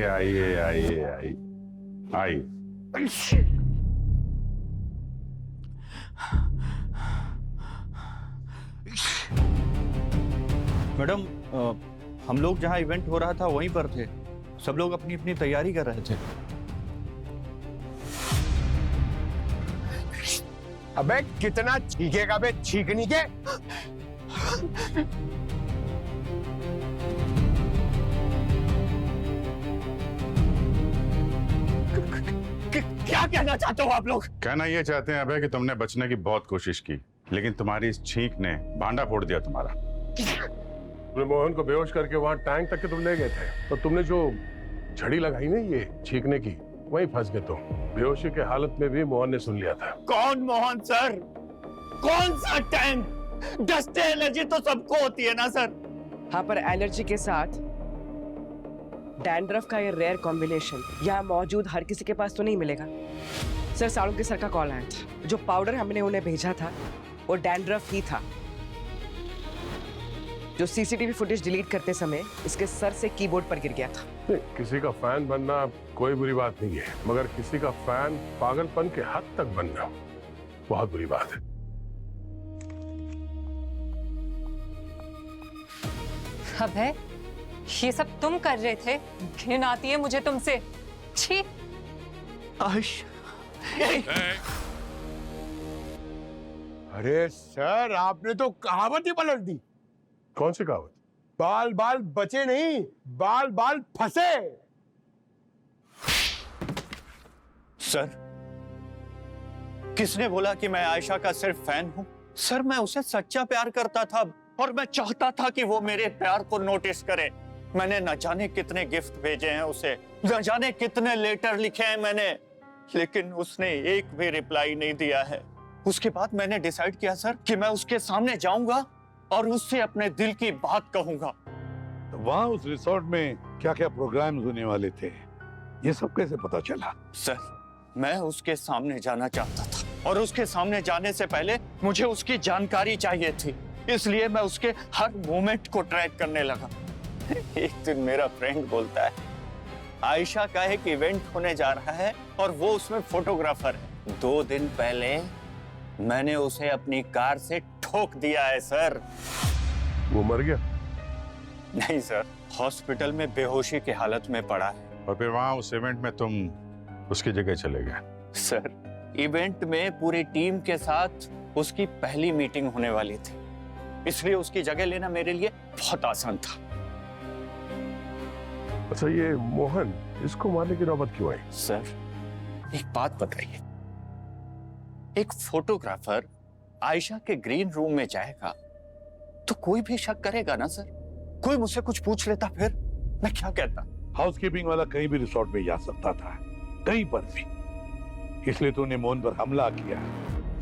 आइए आइए आइए आइए। मैडम, हम लोग जहाँ इवेंट हो रहा था वहीं पर थे। सब लोग अपनी अपनी तैयारी कर रहे थे। अबे कितना छीकेगा बे, छीकनी के। क्या कहना चाहते हो आप लोग? कहना ये चाहते हैं अबे कि तुमने बचने की बहुत कोशिश की, लेकिन तुम्हारी इस छींक ने भांडा फोड़ दिया तुम्हारा। तुमने मोहन को बेहोश करके वहां टैंक तक के तुम ले गए थे, तो तुमने जो झड़ी लगाई ना ये छींकने की, वहीं फंस गए। तो बेहोशी के हालत में भी मोहन ने सुन लिया था। कौन मोहन सर? कौन सा टैंक? डस्ट एलर्जी तो सबको होती है ना सर? हाँ, पर एलर्जी के साथ डैंड्रफ का ये रेयर कॉम्बिनेशन यहाँ मौजूद हर किसी के पास तो नहीं मिलेगा। सर, साळुंके सर का कॉल आया था। जो पाउडर हमने उन्हें भेजा था वो डैंड्रफ ही था। जो सीसीटीवी फुटेज डिलीट करते समय इसके सर से कीबोर्ड पर गिर गया था। नहीं, किसी का फैन बनना कोई बुरी बात नहीं है, मगर किसी का फैन पागलपन के हद तक बनना बहुत बुरी बात है। अबे, ये सब तुम कर रहे थे? घिन आती है मुझे तुमसे। छी। अरे सर, आपने तो कहावत ही पलट दी। कौन सी कहावत? बाल बाल बचे नहीं, बाल बाल फंसे। सर, किसने बोला कि मैं आयशा का सिर्फ फैन हूं? सर, मैं उसे सच्चा प्यार करता था और मैं चाहता था कि वो मेरे प्यार को नोटिस करे। मैंने न जाने कितने गिफ्ट भेजे हैं उसे, न जाने कितने लेटर लिखे हैं मैंने, लेकिन उसने एक भी रिप्लाई नहीं दिया है। उसके बाद मैंने डिसाइड किया सर कि मैं उसके सामने जाऊंगा और उससे अपने दिल की बात कहूंगा। तो वहां उस रिसोर्ट में क्या क्या प्रोग्राम्स होने वाले थे, ये सब कैसे पता चला? सर, मैं उसके सामने जाना चाहता था और उसके सामने जाने से पहले मुझे उसकी जानकारी चाहिए थी, इसलिए मैं उसके हर मोमेंट को ट्रैक करने लगा। एक दिन मेरा फ्रेंड बोलता है आयशा का एक इवेंट होने जा रहा है और वो उसमें फोटोग्राफर है। 2 दिन पहले मैंने उसे अपनी कार से ठोक दिया है सर। वो मर गया? नहीं सर, हॉस्पिटल में बेहोशी की हालत में पड़ा है। और फिर वहां उस इवेंट में तुम उसकी जगह चले गए? सर, इवेंट में पूरी टीम के साथ उसकी पहली मीटिंग होने वाली थी, इसलिए उसकी जगह लेना मेरे लिए बहुत आसान था। अच्छा, ये मोहन, इसको मारने की नौबत क्यों आई? सर, एक बात बताइए, एक फोटोग्राफर आयशा के ग्रीन रूम में जाएगा तो कोई भी शक करेगा ना सर? कोई मुझसे कुछ पूछ लेता फिर मैं क्या कहता? हाउसकीपिंग वाला कहीं भी रिसोर्ट में जा सकता था, कहीं पर भी। इसलिए तूने मोहन पर हमला किया,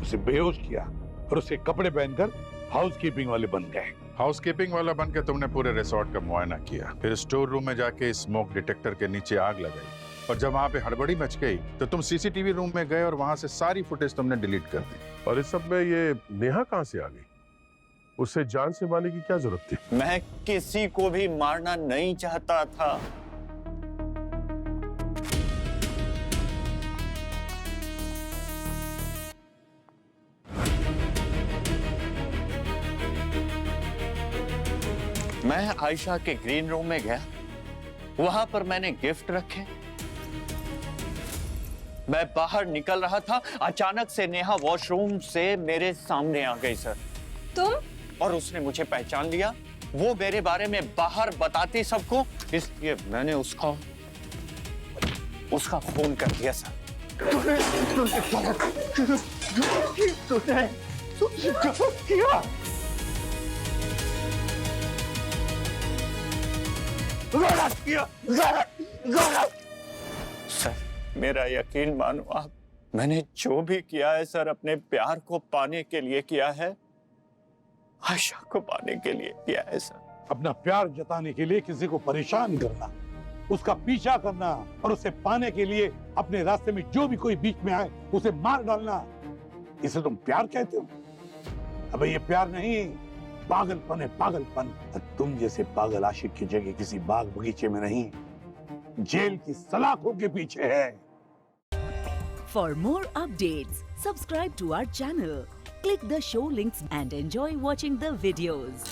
उसे बेहोश किया और उसके कपड़े पहनकर हाउसकीपिंग वाले बन गए। हाउसकीपिंग वाला बनकर तुमने पूरे रिसोर्ट का मुआयना किया, फिर स्टोर रूम में जाके स्मोक डिटेक्टर के नीचे आग लगाई, और जब वहां पे हड़बड़ी मच गई तो तुम सीसीटीवी रूम में गए और वहां से सारी फुटेज तुमने डिलीट कर दी। और इस सब में ये नेहा कहां से आ गई? उससे जान से मारने की क्या जरूरत थी? मैं किसी को भी मारना नहीं चाहता था। मैं आयशा के ग्रीन रूम में गया, वहां पर मैंने गिफ्ट रखे। मैं बाहर निकल रहा था, अचानक से नेहा वॉशरूम से मेरे सामने आ गई सर। तुम? और उसने मुझे पहचान लिया। वो मेरे बारे में बाहर बताती सबको, इसलिए मैंने उसका खून कर दिया सर। गलत किया, गलत। सर मेरा यकीन मानो आप, मैंने जो भी किया है सर अपने प्यार को पाने के लिए किया है, आयशा को पाने के लिए किया है सर। अपना प्यार जताने के लिए किसी को परेशान करना, उसका पीछा करना और उसे पाने के लिए अपने रास्ते में जो भी कोई बीच में आए उसे मार डालना, इसे तुम प्यार कहते हो? अबे ये प्यार नहीं, पागलपन है, पागलपन। तुम जैसे पागल आशिक की जगह किसी बाग बगीचे में नहीं, जेल की सलाखों के पीछे है। For more updates, subscribe to our channel, click the show links and enjoy watching the videos.